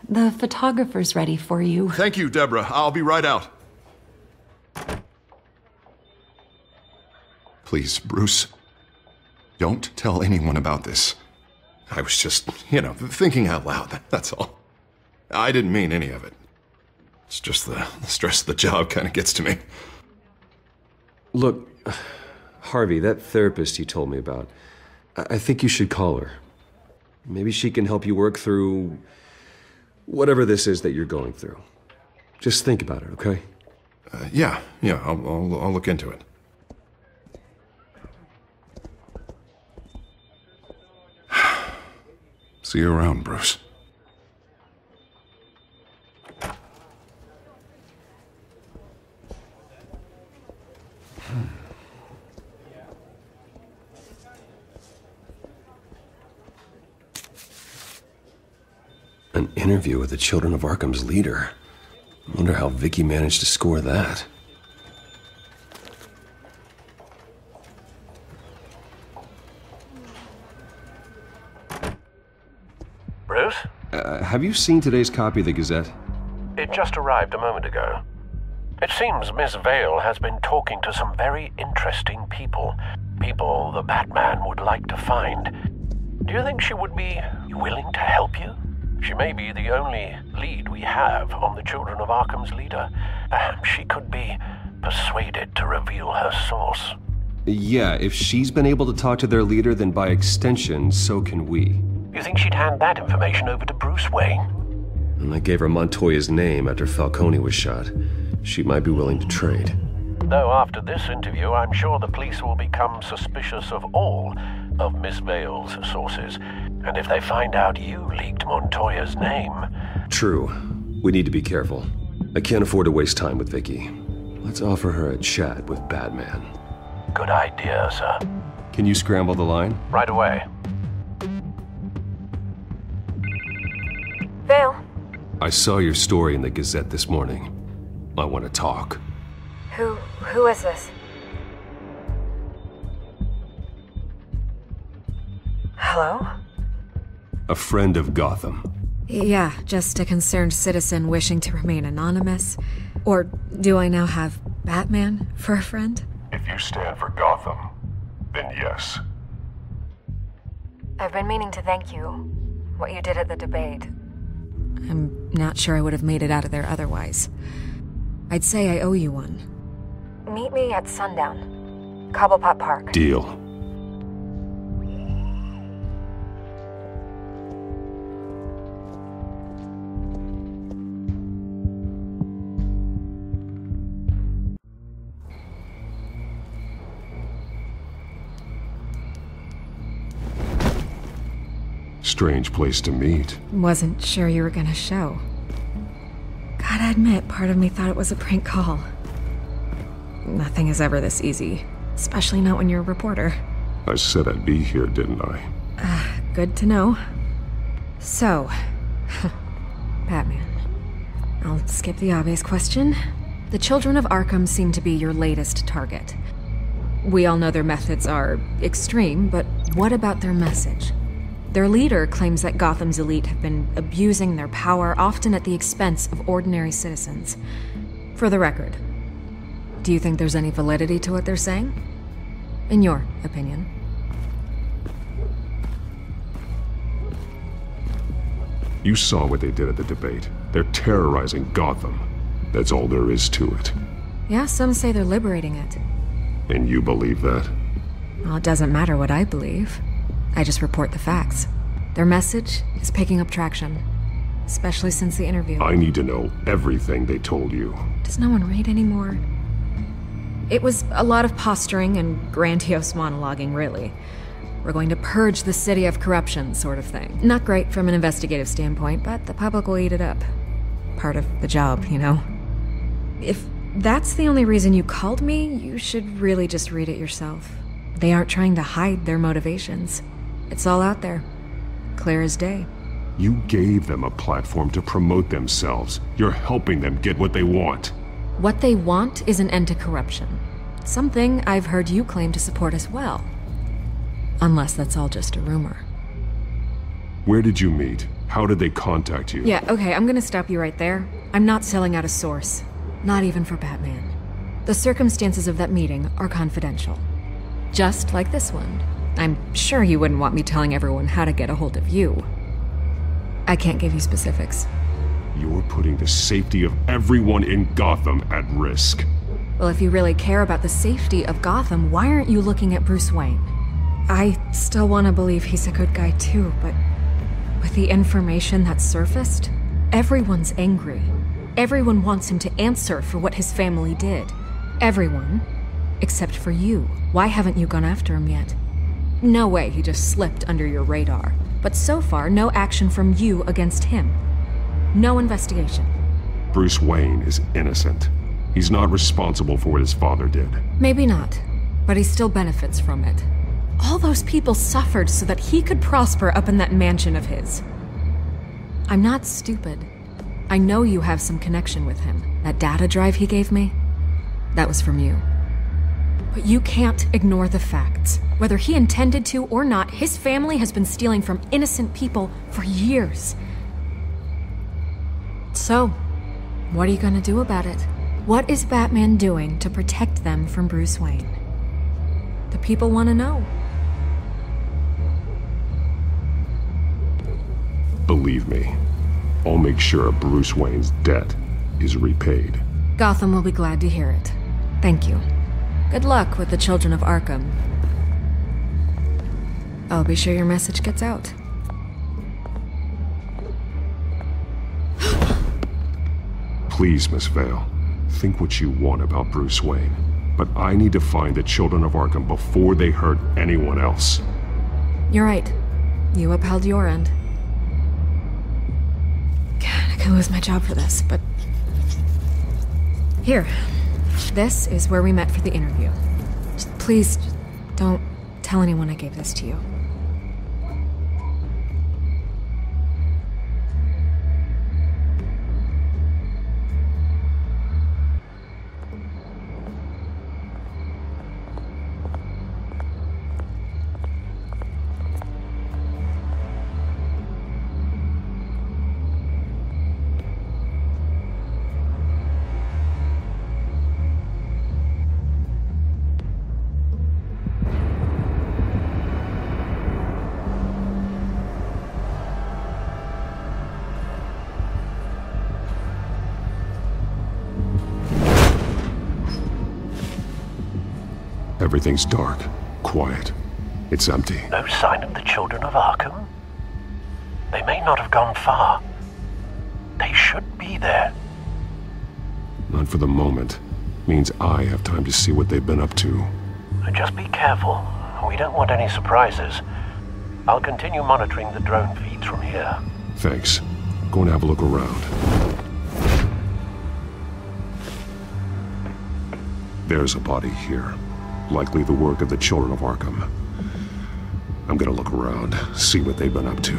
The photographer's ready for you. Thank you, Deborah. I'll be right out. Please, Bruce. Don't tell anyone about this. I was just, thinking out loud, that's all. I didn't mean any of it. It's just the stress of the job kind of gets to me. Look, Harvey, that therapist you told me about, I think you should call her. Maybe she can help you work through whatever this is that you're going through. Just think about it, okay? Yeah, I'll look into it. See you around, Bruce. An interview with the Children of Arkham's leader. I wonder how Vicky managed to score that. Bruce? Have you seen today's copy of the Gazette? It just arrived a moment ago. It seems Miss Vale has been talking to some very interesting people. People the Batman would like to find. Do you think she would be willing to help you? She may be the only lead we have on the Children of Arkham's leader. Perhaps she could be persuaded to reveal her source. Yeah, if she's been able to talk to their leader, then by extension, so can we. You think she'd hand that information over to Bruce Wayne? And I gave her Montoya's name after Falcone was shot. She might be willing to trade. though after this interview, I'm sure the police will become suspicious of all of Miss Vale's sources. And if they find out you leaked Montoya's name... True. We need to be careful. I can't afford to waste time with Vicky. Let's offer her a chat with Batman. Good idea, sir. Can you scramble the line? Right away. Vale? I saw your story in the Gazette this morning. I want to talk. Who is this? Hello? A friend of Gotham. Yeah, just a concerned citizen wishing to remain anonymous. Or do I now have Batman for a friend? If you stand for Gotham, then yes. I've been meaning to thank you. What you did at the debate. I'm not sure I would have made it out of there otherwise. I'd say I owe you one. Meet me at sundown. Cobblepot Park. Deal. Strange place to meet. Wasn't sure you were gonna show. Gotta admit, part of me thought it was a prank call. Nothing is ever this easy, especially not when you're a reporter. I said I'd be here, didn't I? Good to know. So, Batman. I'll skip the obvious question. The children of Arkham seem to be your latest target. We all know their methods are extreme, but what about their message? Their leader claims that Gotham's elite have been abusing their power, often at the expense of ordinary citizens. For the record, do you think there's any validity to what they're saying? In your opinion? You saw what they did at the debate. They're terrorizing Gotham. That's all there is to it. Yeah, some say they're liberating it. And you believe that? Well, it doesn't matter what I believe. I just report the facts. Their message is picking up traction, especially since the interview. I need to know everything they told you. Does no one read anymore? It was a lot of posturing and grandiose monologuing, really. We're going to purge the city of corruption, sort of thing. Not great from an investigative standpoint, but the public will eat it up. Part of the job, you know? If that's the only reason you called me, you should really just read it yourself. They aren't trying to hide their motivations. It's all out there. Clear as day. You gave them a platform to promote themselves. You're helping them get what they want. What they want is an end to corruption. Something I've heard you claim to support as well. Unless that's all just a rumor. Where did you meet? How did they contact you? Yeah, okay, I'm gonna stop you right there. I'm not selling out a source. Not even for Batman. The circumstances of that meeting are confidential. Just like this one. I'm sure you wouldn't want me telling everyone how to get a hold of you. I can't give you specifics. You're putting the safety of everyone in Gotham at risk. Well, if you really care about the safety of Gotham, why aren't you looking at Bruce Wayne? I still want to believe he's a good guy too, but with the information that's surfaced, everyone's angry. Everyone wants him to answer for what his family did. Everyone, except for you. Why haven't you gone after him yet? No way he just slipped under your radar. But so far, no action from you against him. No investigation. Bruce Wayne is innocent. He's not responsible for what his father did. Maybe not, but he still benefits from it. All those people suffered so that he could prosper up in that mansion of his. I'm not stupid. I know you have some connection with him. That data drive he gave me, that was from you. But you can't ignore the facts. Whether he intended to or not, his family has been stealing from innocent people for years. So, what are you gonna do about it? What is Batman doing to protect them from Bruce Wayne? The people want to know. Believe me, I'll make sure Bruce Wayne's debt is repaid. Gotham will be glad to hear it. Thank you. Good luck with the children of Arkham. I'll be sure your message gets out. Please, Miss Vale, think what you want about Bruce Wayne. But I need to find the children of Arkham before they hurt anyone else. You're right. You upheld your end. God, I could lose my job for this, but... Here. This is where we met for the interview. Please, don't tell anyone I gave this to you. Everything's dark, quiet. It's empty. No sign of the children of Arkham? They may not have gone far. They should be there. Not for the moment. Means I have time to see what they've been up to. Just be careful. We don't want any surprises. I'll continue monitoring the drone feeds from here. Thanks. Go and have a look around. There's a body here. Likely the work of the children of Arkham. I'm gonna look around, see what they've been up to.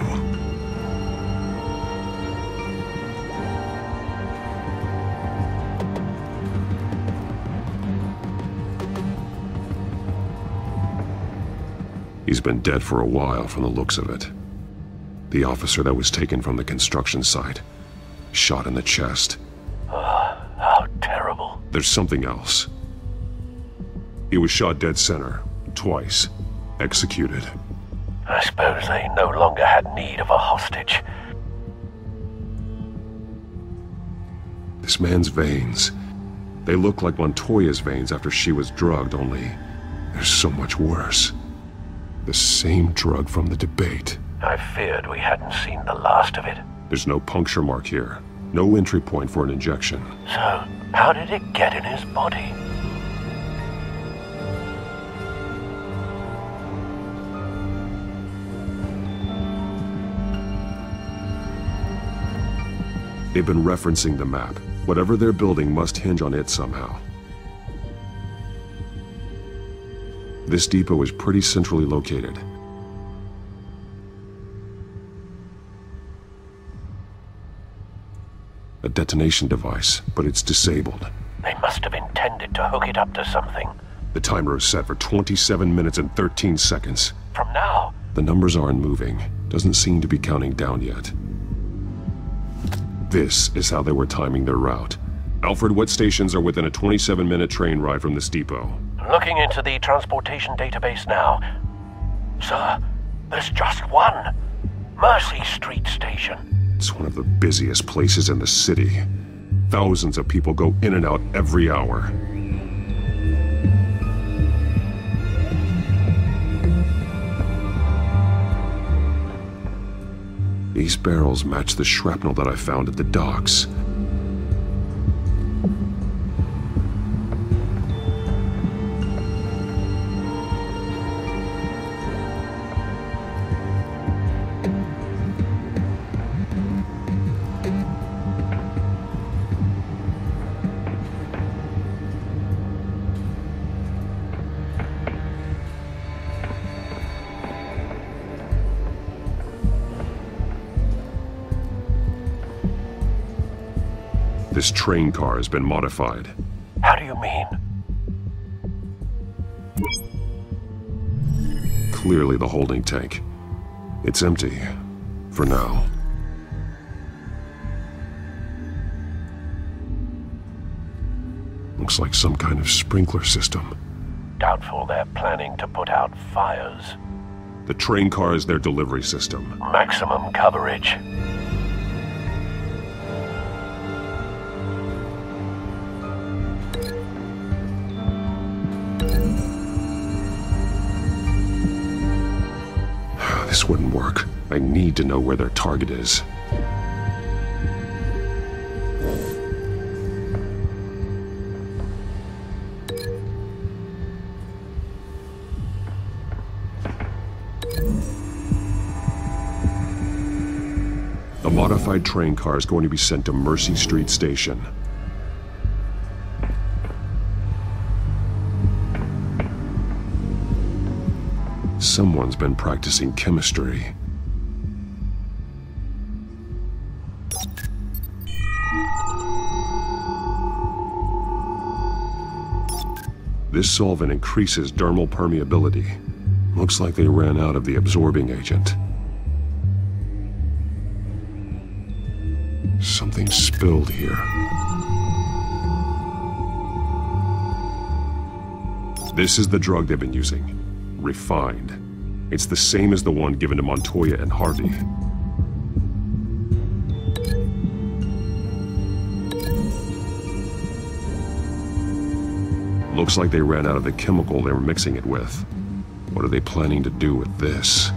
He's been dead for a while from the looks of it. The officer that was taken from the construction site. Shot in the chest. How terrible. There's something else. He was shot dead center, twice, executed. I suppose they no longer had need of a hostage. This man's veins, they look like Montoya's veins after she was drugged, only they're so much worse. The same drug from the debate. I feared we hadn't seen the last of it. There's no puncture mark here, no entry point for an injection. So, how did it get in his body? They've been referencing the map. Whatever they're building must hinge on it somehow. This depot is pretty centrally located. A detonation device, but it's disabled. They must have intended to hook it up to something. The timer is set for 27 minutes and 13 seconds. From now? The numbers aren't moving. Doesn't seem to be counting down yet. This is how they were timing their route. Alfred, what stations are within a 27-minute train ride from this depot? Looking into the transportation database now. Sir, there's just one. Mercy Street Station. It's one of the busiest places in the city. Thousands of people go in and out every hour. These barrels match the shrapnel that I found at the docks. This train car has been modified. How do you mean? Clearly the holding tank. It's empty. For now. Looks like some kind of sprinkler system. Doubtful they're planning to put out fires. The train car is their delivery system. Maximum coverage. This wouldn't work. I need to know where their target is. The modified train car is going to be sent to Mercy Street Station. Someone's been practicing chemistry. This solvent increases dermal permeability. Looks like they ran out of the absorbing agent. Something spilled here. This is the drug they've been using. Refined. It's the same as the one given to Montoya and Harvey. Looks like they ran out of the chemical they were mixing it with. What are they planning to do with this?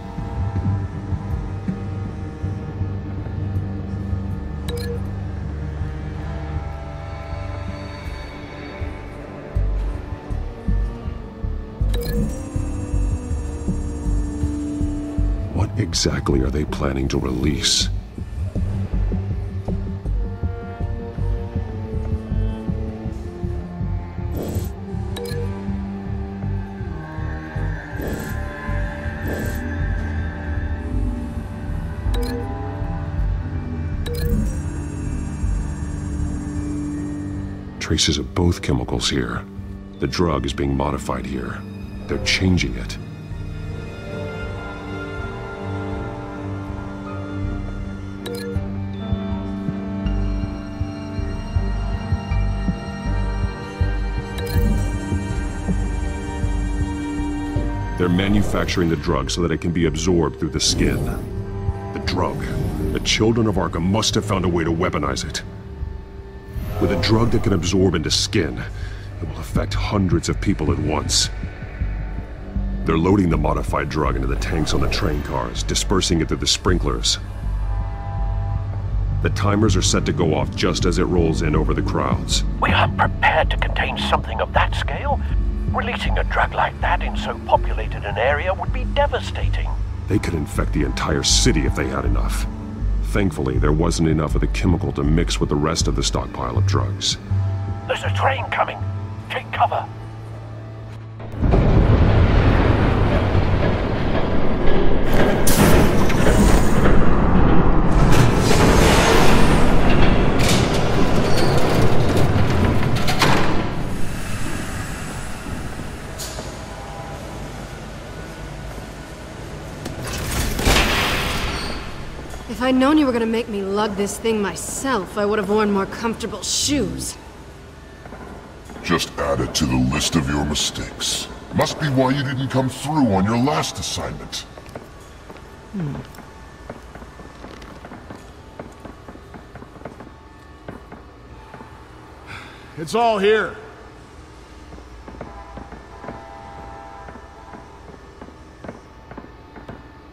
What exactly are they planning to release? Traces of both chemicals here. The drug is being modified here. They're changing it. They're manufacturing the drug so that it can be absorbed through the skin. The drug. The children of Arkham must have found a way to weaponize it. With a drug that can absorb into skin, it will affect hundreds of people at once. They're loading the modified drug into the tanks on the train cars, dispersing it through the sprinklers. The timers are set to go off just as it rolls in over the crowds. We aren't prepared to contain something of that scale. Releasing a drug like that in so populated an area would be devastating. They could infect the entire city if they had enough. Thankfully, there wasn't enough of the chemical to mix with the rest of the stockpile of drugs. There's a train coming. Take cover. If I'd known you were gonna make me lug this thing myself, I would have worn more comfortable shoes. Just add it to the list of your mistakes. Must be why you didn't come through on your last assignment. It's all here.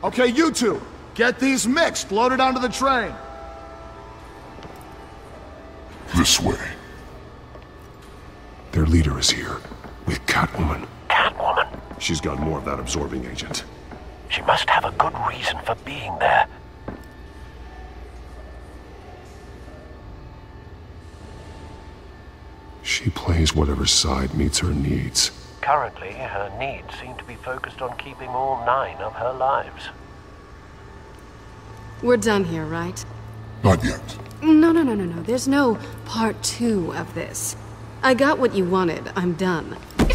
Okay, you two. Get these mixed, loaded onto the train. This way. Their leader is here, with Catwoman. Catwoman? She's got more of that absorbing agent. She must have a good reason for being there. She plays whatever side meets her needs. Currently, her needs seem to be focused on keeping all 9 of her lives. We're done here, right? Not yet. No. There's no part 2 of this. I got what you wanted. I'm done. You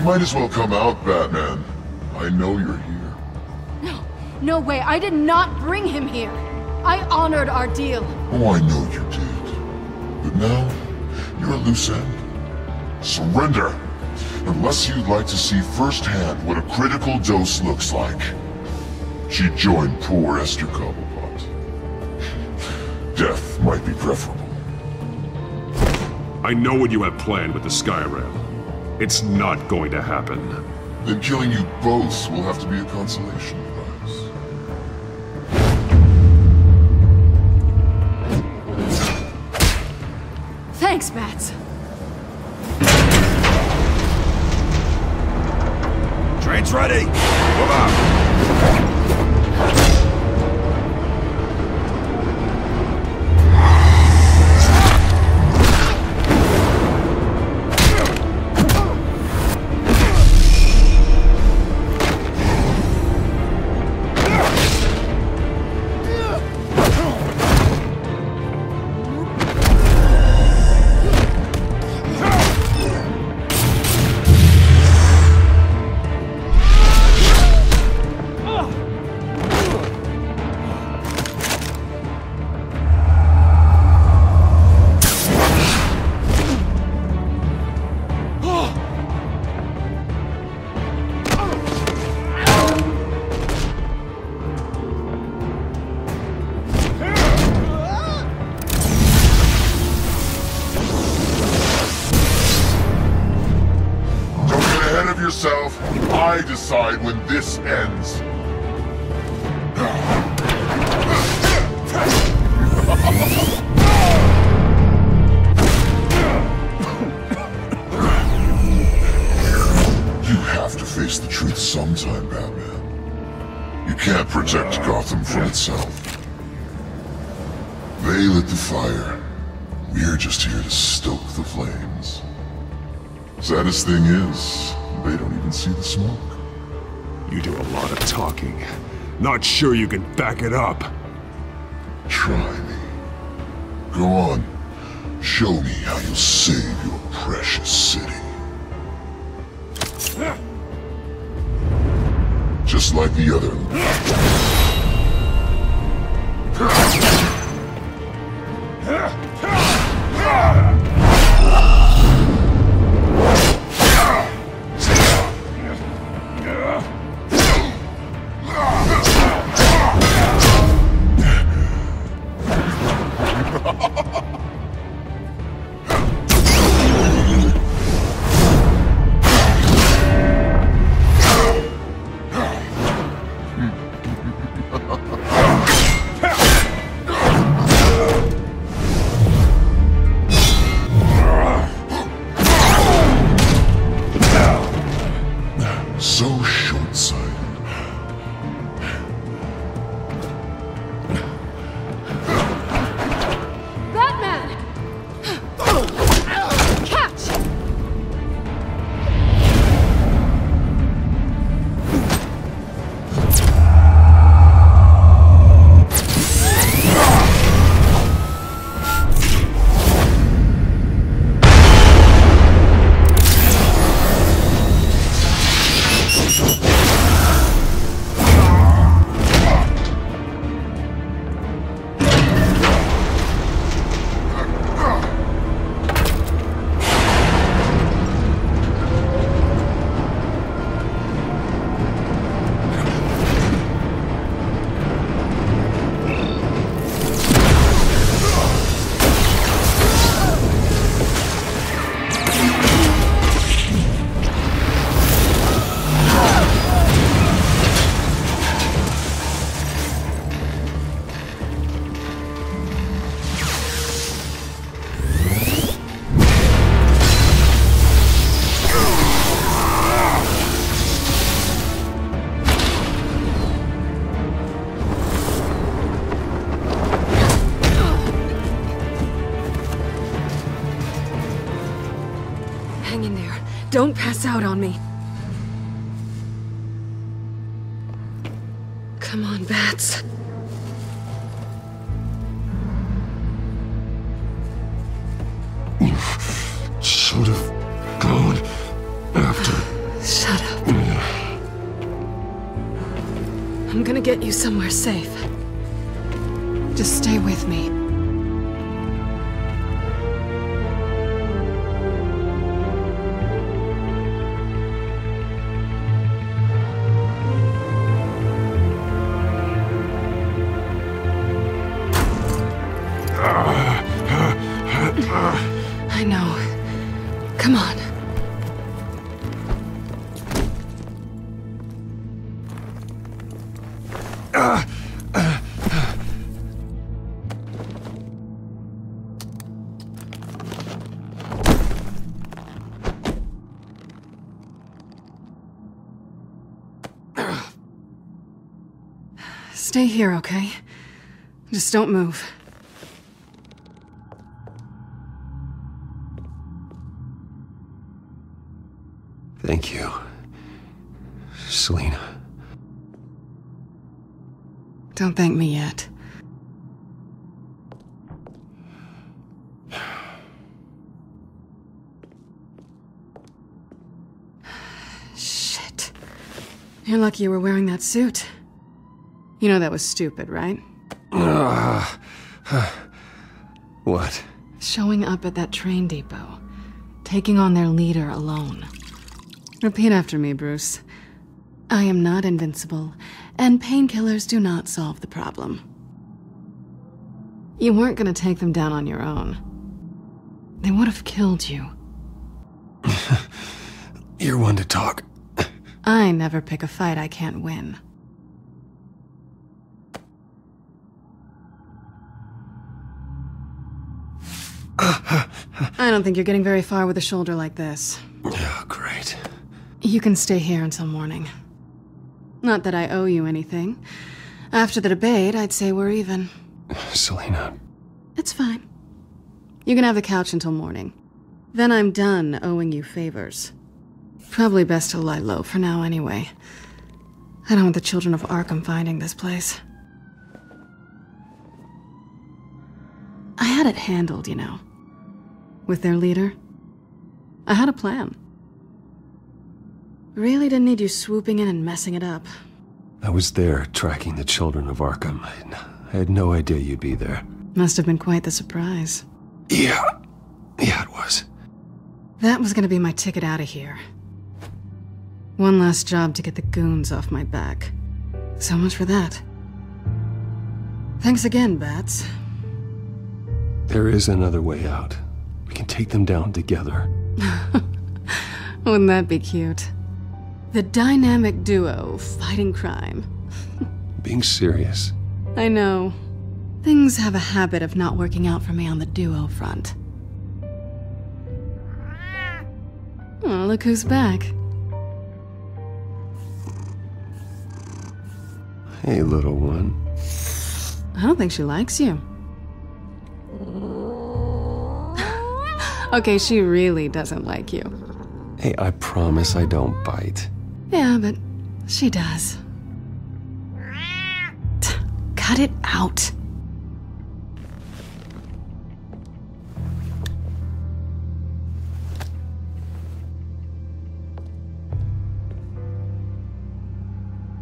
might as well come out, Batman. I know you're here. No way. I did not bring him here. I honored our deal. Oh, I know you did. But now, you're a loose end. Surrender! Unless you'd like to see firsthand what a critical dose looks like. She joined poor Esther Cobblepot. Death might be preferable. I know what you have planned with the Skyrail. It's not going to happen. Then killing you both will have to be a consolation prize. Thanks, Bats. Train's ready! Move out! Yourself. I decide when this ends. You have to face the truth sometime, Batman. You can't protect Gotham from itself. They lit the fire. We're just here to stoke the flames. Saddest thing is, they don't even see the smoke. You do a lot of talking. Not sure you can back it up. Try me. Go on. Show me how you'll save your precious city. Just like the other. So short-sighted. Batman! Catch! Hang in there. Don't pass out on me. Come on, Bats. Should have gone after. Shut up. I'm gonna get you somewhere safe. Just stay with me. I know. Come on. Stay here, okay? Just don't move. Thank you, Selina. Don't thank me yet. Shit. You're lucky you were wearing that suit. You know that was stupid, right? What? Showing up at that train depot. Taking on their leader alone. Repeat after me, Bruce. I am not invincible, and painkillers do not solve the problem. You weren't gonna take them down on your own. They would have killed you. You're one to talk. I never pick a fight I can't win. I don't think you're getting very far with a shoulder like this. Oh, great. You can stay here until morning. Not that I owe you anything. After the debate, I'd say we're even. Selina. It's fine. You can have the couch until morning. Then I'm done owing you favors. Probably best to lie low for now anyway. I don't want the children of Arkham finding this place. I had it handled, you know. With their leader. I had a plan. Really didn't need you swooping in and messing it up. I was there tracking the children of Arkham. I had no idea you'd be there. Must have been quite the surprise. Yeah, it was. That was gonna be my ticket out of here. One last job to get the goons off my back. So much for that. Thanks again, Bats. There is another way out. We can take them down together. Wouldn't that be cute? The dynamic duo fighting crime. Being serious. I know. Things have a habit of not working out for me on the duo front. Oh, look who's back. Hey, little one. I don't think she likes you. Okay, she really doesn't like you. Hey, I promise I don't bite. Yeah, but she does. Cut it out.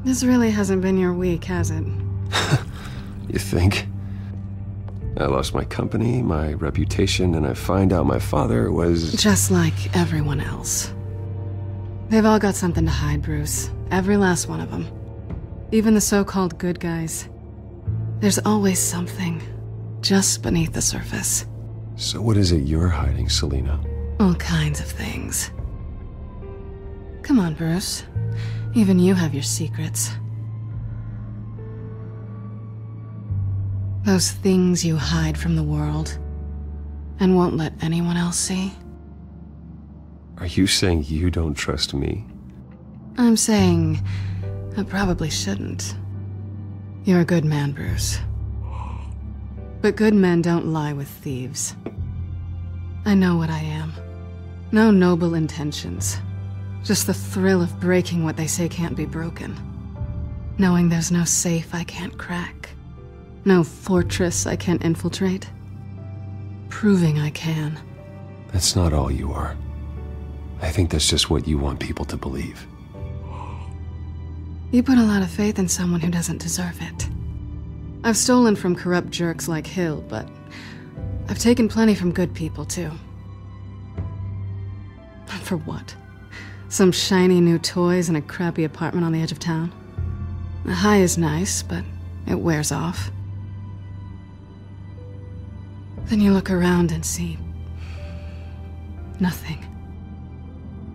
This really hasn't been your week, has it? You think? I lost my company, my reputation, and I find out my father was... Just like everyone else. They've all got something to hide, Bruce. Every last one of them. Even the so-called good guys. There's always something just beneath the surface. So what is it you're hiding, Selina? All kinds of things. Come on, Bruce. Even you have your secrets. Those things you hide from the world and won't let anyone else see. Are you saying you don't trust me? I'm saying I probably shouldn't. You're a good man, Bruce. But good men don't lie with thieves. I know what I am. No noble intentions. Just the thrill of breaking what they say can't be broken. Knowing there's no safe I can't crack. No fortress I can't infiltrate. Proving I can. That's not all you are. I think that's just what you want people to believe. You put a lot of faith in someone who doesn't deserve it. I've stolen from corrupt jerks like Hill, but I've taken plenty from good people, too. For what? Some shiny new toys and a crappy apartment on the edge of town? The high is nice, but it wears off. Then you look around and see nothing.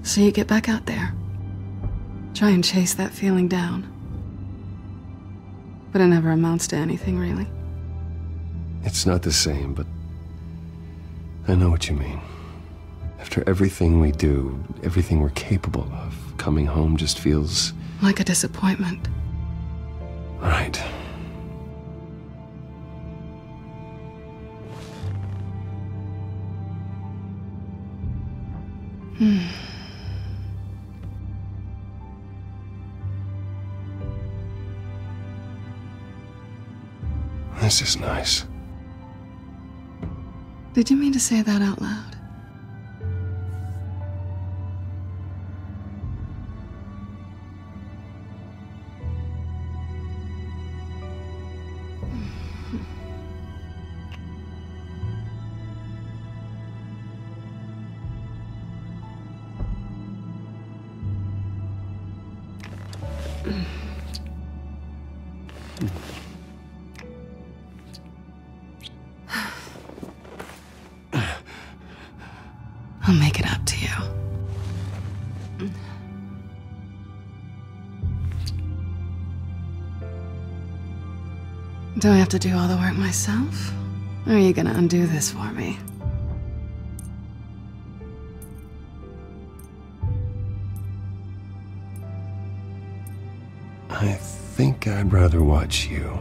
So you get back out there. Try and chase that feeling down. But it never amounts to anything, really. It's not the same, but I know what you mean. After everything we do, everything we're capable of, coming home just feels... like a disappointment. Right. This is nice. Did you mean to say that out loud? I'll make it up to you. Do I have to do all the work myself? Or are you gonna undo this for me? I think I'd rather watch you.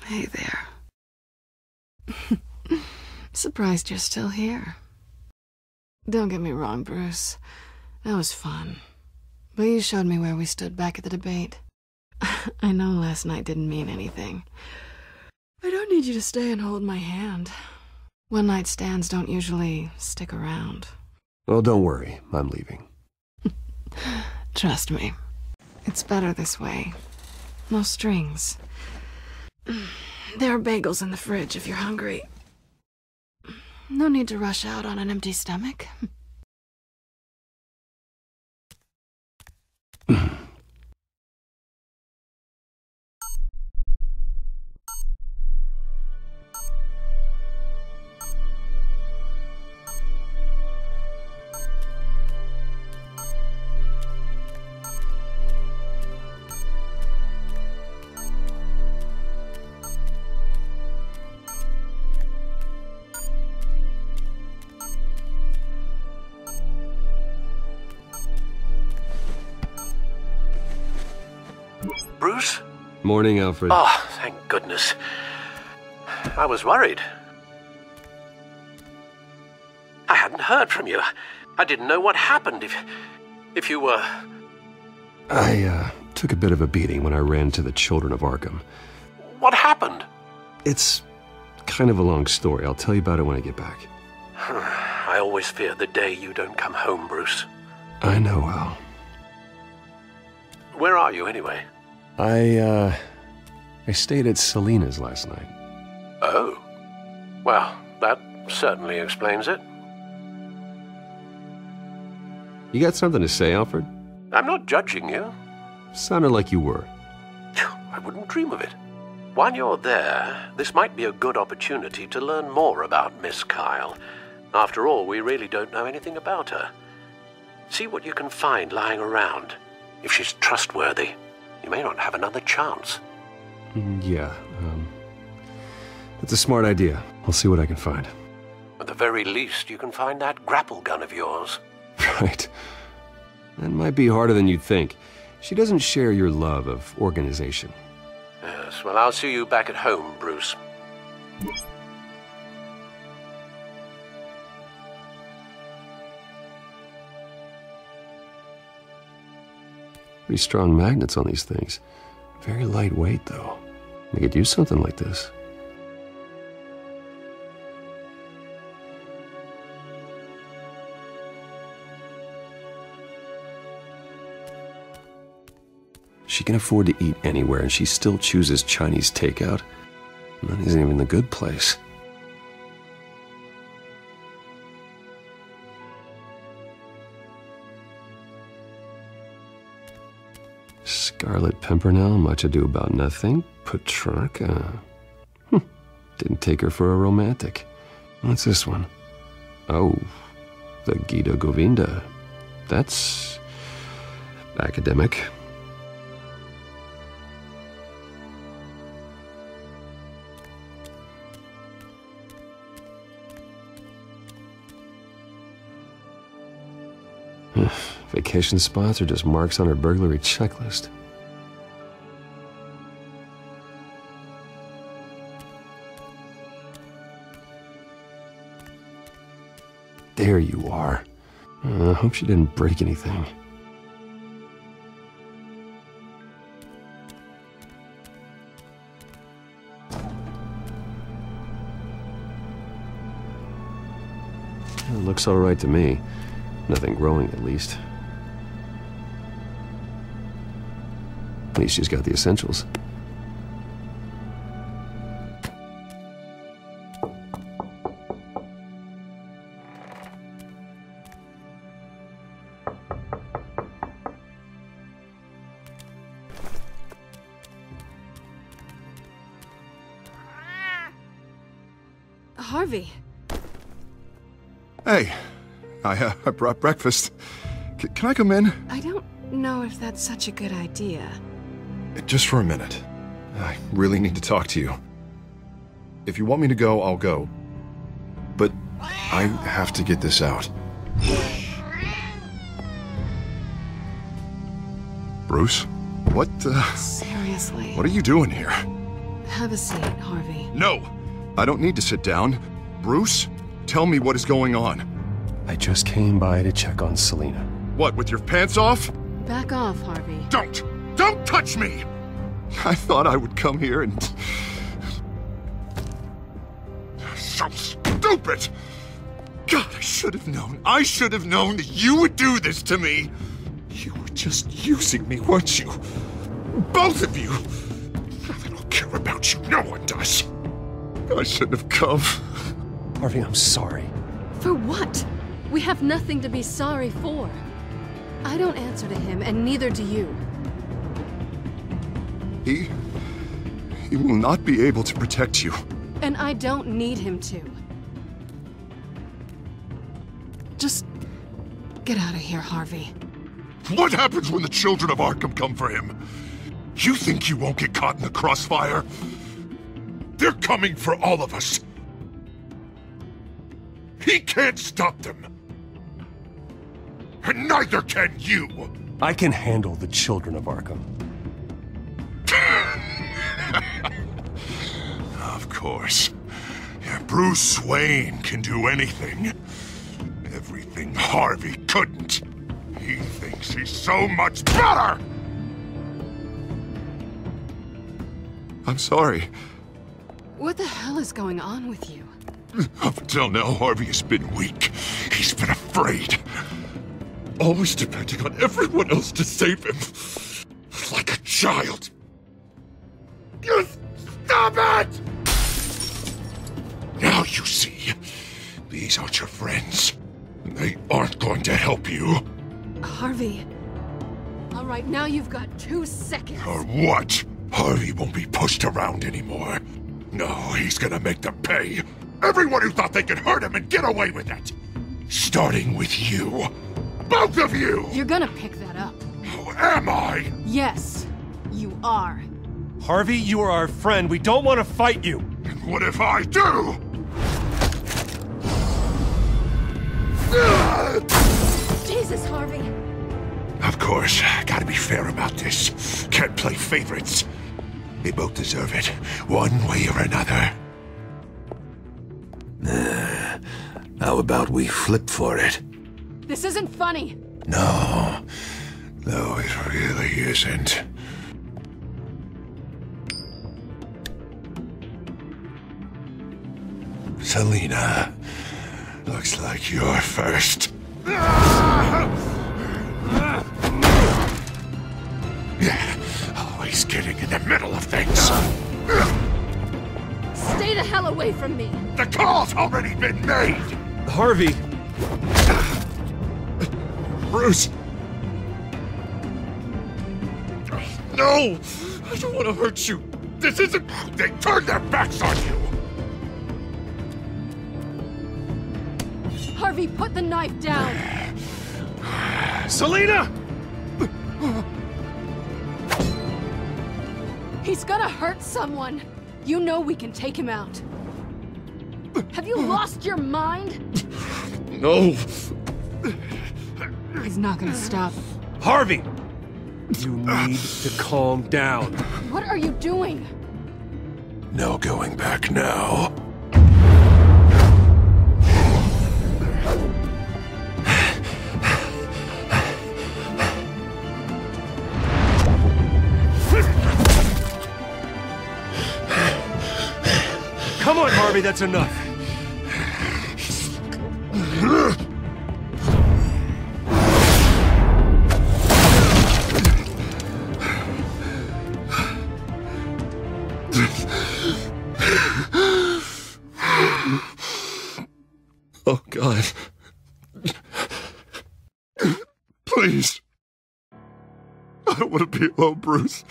Hey there. Surprised you're still here. Don't get me wrong, Bruce. That was fun. But you showed me where we stood back at the debate. I know last night didn't mean anything. I don't need you to stay and hold my hand. One-night stands don't usually stick around. Well, don't worry. I'm leaving. Trust me. It's better this way. No strings. There are bagels in the fridge if you're hungry. No need to rush out on an empty stomach. Bruce? Morning, Alfred. Oh, thank goodness. I was worried. I hadn't heard from you. I didn't know what happened if you were... I took a bit of a beating when I ran to the Children of Arkham. What happened? It's kind of a long story. I'll tell you about it when I get back. I always fear the day you don't come home, Bruce. I know, Al. Where are you, anyway? I stayed at Selena's last night. Oh. Well, that certainly explains it. You got something to say, Alfred? I'm not judging you. Sounded like you were. I wouldn't dream of it. While you're there, this might be a good opportunity to learn more about Miss Kyle. After all, we really don't know anything about her. See what you can find lying around. If she's trustworthy, you may not have another chance. Yeah, that's a smart idea. I'll see what I can find. At the very least, you can find that grapple gun of yours. Right. That might be harder than you'd think. She doesn't share your love of organization. Yes, well, I'll see you back at home, Bruce. Pretty strong magnets on these things. Very lightweight, though. We could use something like this. she can afford to eat anywhere and she still chooses Chinese takeout, that isn't even the good place. Scarlet Pimpernel, Much Ado About Nothing, Petrarca. Didn't take her for a romantic. What's this one? Oh, the Gita Govinda. That's academic. Vacation spots are just marks on her burglary checklist. There you are. I hope she didn't break anything. It looks all right to me. Nothing growing, at least. At least she's got the essentials. Harvey. Hey, I brought breakfast. Can I come in? I don't know if that's such a good idea. Just for a minute. I really need to talk to you. If you want me to go, I'll go. But I have to get this out. Bruce? What, Seriously. What are you doing here? Have a seat, Harvey. No! I don't need to sit down. Bruce, tell me what is going on. I just came by to check on Selina. What, with your pants off? Back off, Harvey. Don't! Don't touch me! I thought I would come here and... So stupid! God, I should have known. I should have known that you would do this to me. You were just using me, weren't you? Both of you! I don't care about you. No one does. I shouldn't have come. Harvey, I'm sorry. For what? We have nothing to be sorry for. I don't answer to him, and neither do you. He will not be able to protect you. And I don't need him to. Just get out of here, Harvey. What happens when the children of Arkham come for him? You think you won't get caught in the crossfire? They're coming for all of us. He can't stop them. And neither can you. I can handle the children of Arkham. Of course. Yeah, Bruce Wayne can do anything. Everything Harvey couldn't. He thinks he's so much better! I'm sorry. What the hell is going on with you? Up until now, Harvey has been weak. He's been afraid. Always depending on everyone else to save him. Like a child. You stop it! Now you see. These aren't your friends. They aren't going to help you. Harvey. All right, now you've got 2 seconds. Or what? Harvey won't be pushed around anymore. No, he's gonna make them pay. Everyone who thought they could hurt him and get away with it. Starting with you. Both of you! You're gonna pick that up. Oh, am I? Yes, you are. Harvey, you are our friend. We don't want to fight you. And what if I do? Jesus, Harvey. Of course, gotta be fair about this. Can't play favorites. They both deserve it, one way or another. How about we flip for it? This isn't funny. No, it really isn't. Selina, looks like you're first. Yeah, getting in the middle of things. Stay the hell away from me! The call's already been made! Harvey! Bruce! No! I don't want to hurt you. This isn't... They turned their backs on you! Harvey, put the knife down! Selina! He's gonna hurt someone. You know we can take him out. Have you lost your mind? No! He's not gonna stop. Harvey! You need to calm down. What are you doing? No going back now. Come on, Harvey, that's enough. Oh, God. Please. I don't want to be alone, Bruce.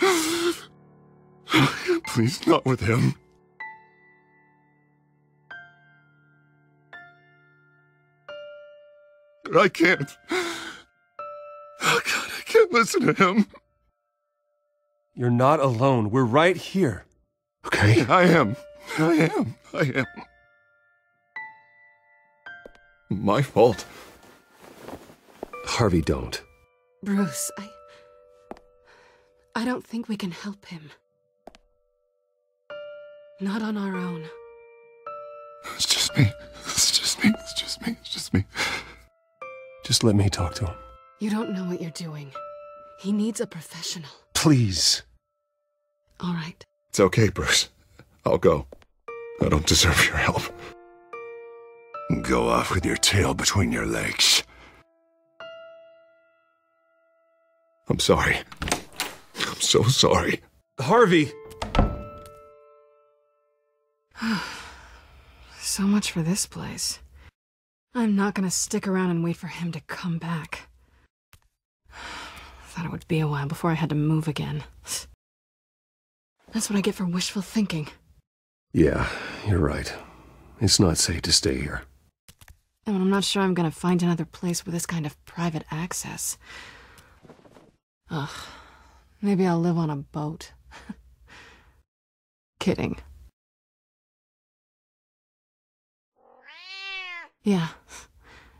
Please, not with him. But I can't. Oh, God, I can't listen to him. You're not alone. We're right here. Okay? I am. My fault. Harvey, don't. Bruce, I don't think we can help him. Not on our own. It's just me. Just let me talk to him. You don't know what you're doing. He needs a professional. Please. All right. It's okay, Bruce. I'll go. I don't deserve your help. Go off with your tail between your legs. I'm sorry. I'm so sorry. Harvey! So much for this place. I'm not gonna stick around and wait for him to come back. Thought it would be a while before I had to move again. That's what I get for wishful thinking. Yeah, you're right. It's not safe to stay here. And I'm not sure I'm gonna find another place with this kind of private access. Ugh. Maybe I'll live on a boat. Kidding. Yeah,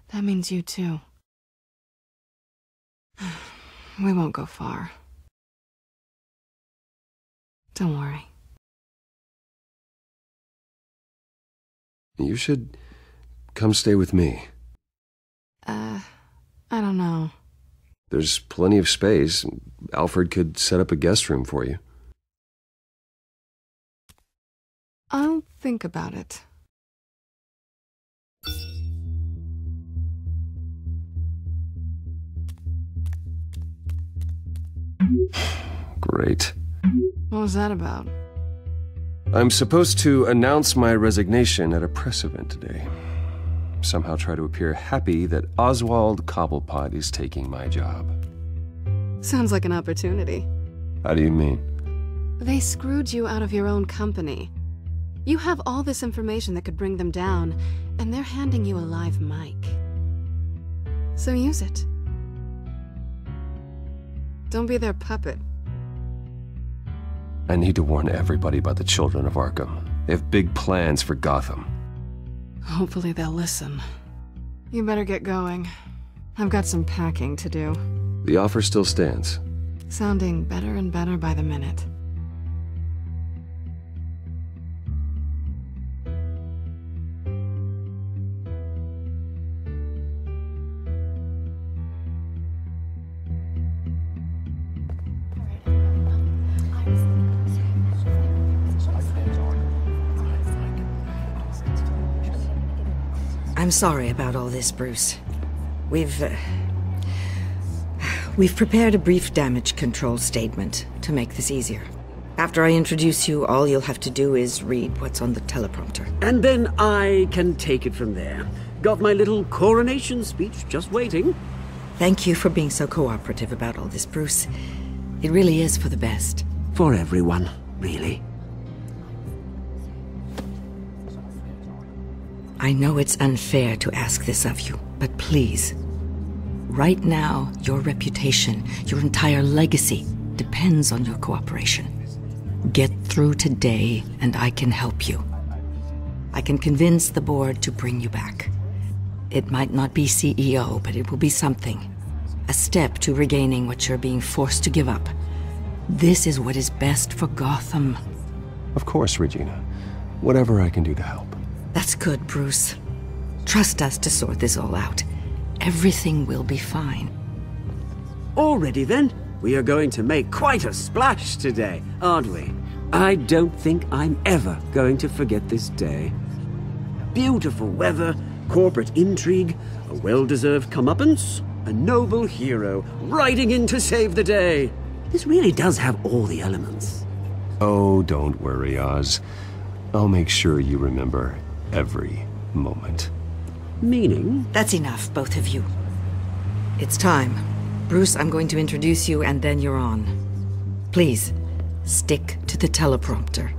that means you too. We won't go far. Don't worry. You should come stay with me. I don't know. There's plenty of space. Alfred could set up a guest room for you. I'll think about it. Great. What was that about? I'm supposed to announce my resignation at a press event today. Somehow try to appear happy that Oswald Cobblepot is taking my job. Sounds like an opportunity. How do you mean? They screwed you out of your own company. You have all this information that could bring them down, and they're handing you a live mic. So use it. Don't be their puppet. I need to warn everybody about the children of Arkham. They have big plans for Gotham. Hopefully they'll listen. You better get going. I've got some packing to do. The offer still stands. Sounding better and better by the minute. I'm sorry about all this, Bruce. We've We've prepared a brief damage control statement to make this easier. After I introduce you, all you'll have to do is read what's on the teleprompter. And then I can take it from there. Got my little coronation speech just waiting. Thank you for being so cooperative about all this, Bruce. It really is for the best. For everyone, really. I know it's unfair to ask this of you, but please. Right now, your reputation, your entire legacy, depends on your cooperation. Get through today, and I can help you. I can convince the board to bring you back. It might not be CEO, but it will be something. A step to regaining what you're being forced to give up. This is what is best for Gotham. Of course, Regina. Whatever I can do to help. That's good, Bruce. Trust us to sort this all out. Everything will be fine. Already then, we are going to make quite a splash today, aren't we? I don't think I'm ever going to forget this day. Beautiful weather, corporate intrigue, a well-deserved comeuppance, a noble hero riding in to save the day. This really does have all the elements. Oh, don't worry, Oz. I'll make sure you remember every moment. Meaning? That's enough, both of you. It's time. Bruce, I'm going to introduce you, and then you're on. Please, stick to the teleprompter.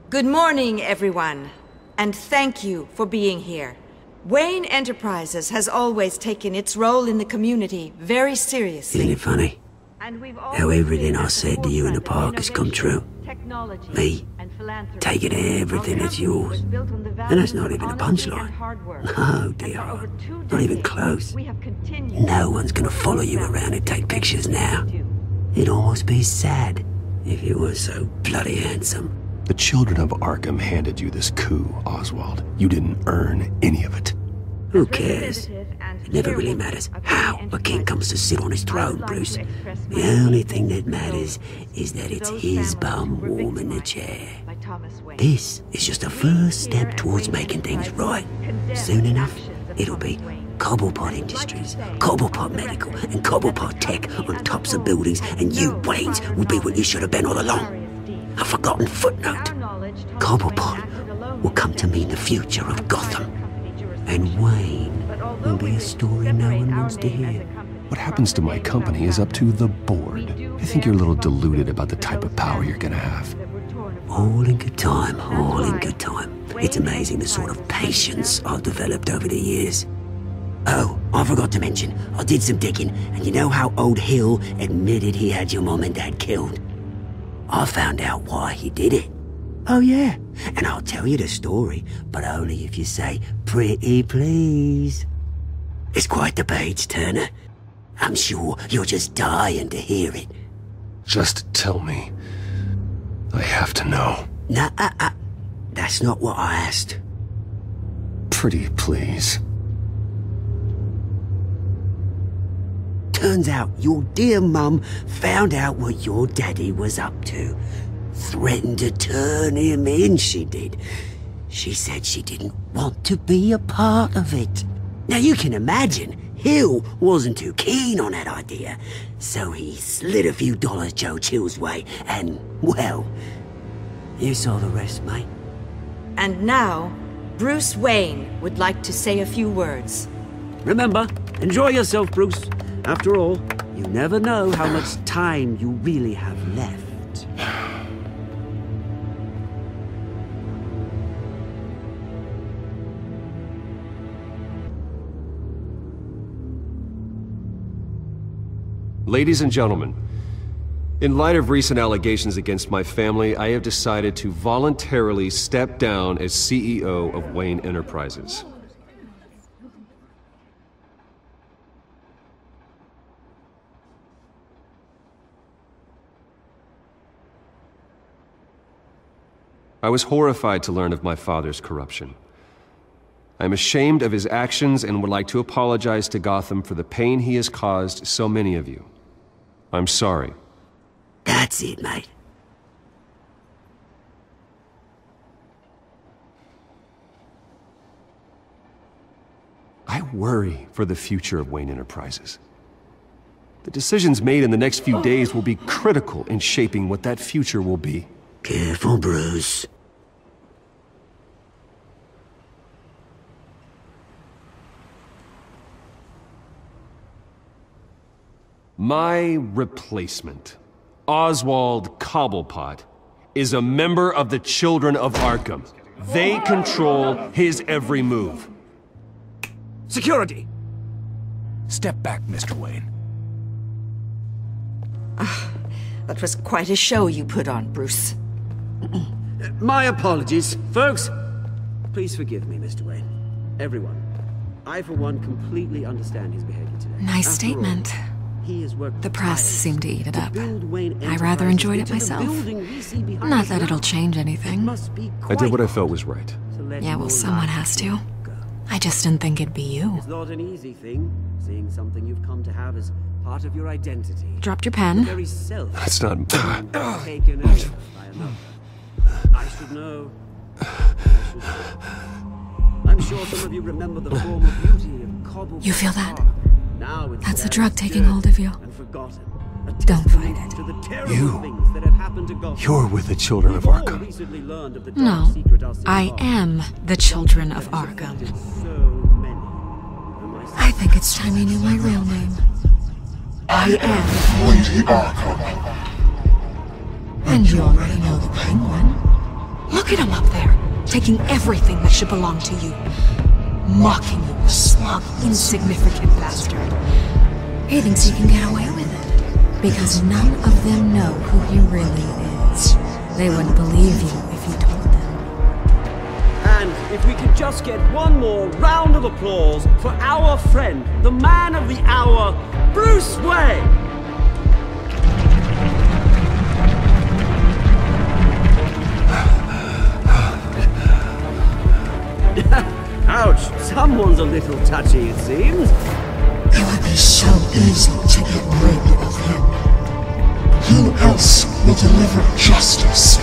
Good morning, everyone, and thank you for being here. Wayne Enterprises has always taken its role in the community very seriously. Isn't it funny? How everything I said to you in the park has come true. Me, taking everything that's yours. And that's not even a punchline. No, dear. Not even close. No one's gonna follow you around and take pictures now. It'd almost be sad if you were so bloody handsome. The children of Arkham handed you this coup, Oswald. You didn't earn any of it. Who cares? It never really matters how a king comes to sit on his throne, Bruce. The only thing that matters is that it's his bum warm in the chair. This is just a first step towards making things right. Soon enough, it'll be Cobblepot Industries, Cobblepot Medical, and Cobblepot Tech on tops of buildings, and you, Waynes, will be what you should have been all along. A forgotten footnote. Cobblepot will come to mean the future of Gotham. And Wayne will be a story no one wants to hear. What happens to my company is up to the board. I think you're a little deluded about the type of power you're gonna have. All in good time, all in good time. It's amazing the sort of patience I've developed over the years. Oh, I forgot to mention, I did some digging, and you know how old Hill admitted he had your mom and dad killed? I found out why he did it. Oh yeah, and I'll tell you the story, but only if you say, pretty please. It's quite the page turner. I'm sure you're just dying to hear it. Just tell me. I have to know. Nah, that's not what I asked. Pretty please. Turns out your dear mum found out what your daddy was up to. Threatened to turn him in, she did. She said she didn't want to be a part of it. Now you can imagine, Hill wasn't too keen on that idea, so he slid a few dollars Joe Chill's way, and, well, you saw the rest, mate. And now, Bruce Wayne would like to say a few words. Remember, enjoy yourself, Bruce. After all, you never know how much time you really have left. Ladies and gentlemen, in light of recent allegations against my family, I have decided to voluntarily step down as CEO of Wayne Enterprises. I was horrified to learn of my father's corruption. I am ashamed of his actions and would like to apologize to Gotham for the pain he has caused so many of you. I'm sorry. That's it, mate. I worry for the future of Wayne Enterprises. The decisions made in the next few days will be critical in shaping what that future will be. Careful, Bruce. My replacement, Oswald Cobblepot, is a member of the Children of Arkham. They control his every move. Security! Step back, Mr. Wayne. That was quite a show you put on, Bruce. My apologies, folks. Please forgive me, Mr. Wayne. Everyone. I, for one, completely understand his behavior today. Nice statement. The press seemed to eat it up. I rather enjoyed it myself. Not that it'll change anything. I did what I felt was right. Yeah, well, someone has to. I just didn't think it'd be you. It's not an easy thing, seeing something you've come to have as part of your identity. Dropped your pen. That's not... Taken over by another. I should know. I'm sure some of you remember the form of beauty of cobble. You feel that? That's the drug taking hold of you. Don't fight it. You're with the Children of Arkham. No, I am the Children of Arkham. I think it's time you knew my real name. I am Lady Arkham. And you already know the Penguin. Look at him up there, taking everything that should belong to you. Mocking you, smug, insignificant bastard. He thinks he can get away with it, because none of them know who he really is. They wouldn't believe you if you told them. And if we could just get one more round of applause for our friend, the man of the hour, Bruce Wayne! Ouch, someone's a little touchy, it seems. It would be so easy to get rid of him. Who else will deliver justice?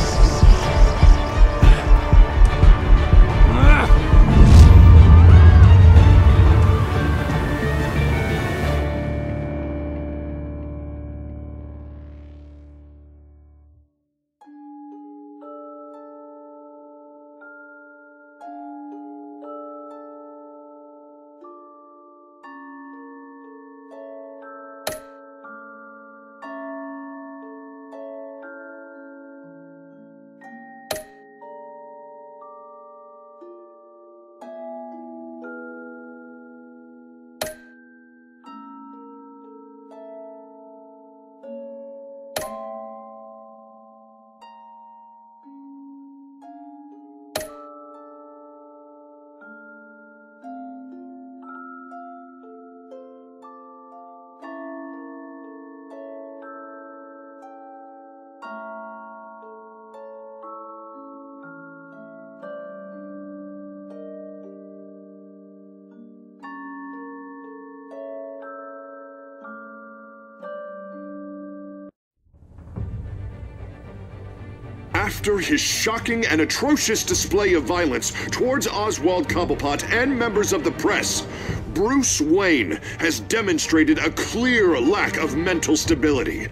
After his shocking and atrocious display of violence towards Oswald Cobblepot and members of the press, Bruce Wayne has demonstrated a clear lack of mental stability.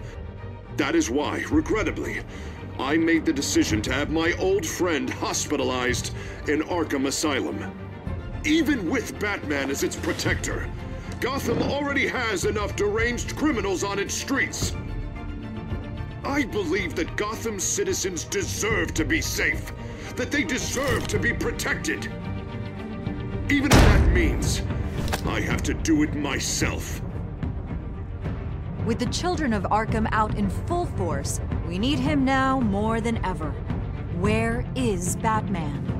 That is why, regrettably, I made the decision to have my old friend hospitalized in Arkham Asylum. Even with Batman as its protector, Gotham already has enough deranged criminals on its streets. I believe that Gotham's citizens deserve to be safe, that they deserve to be protected. Even if that means I have to do it myself. With the Children of Arkham out in full force, we need him now more than ever. Where is Batman?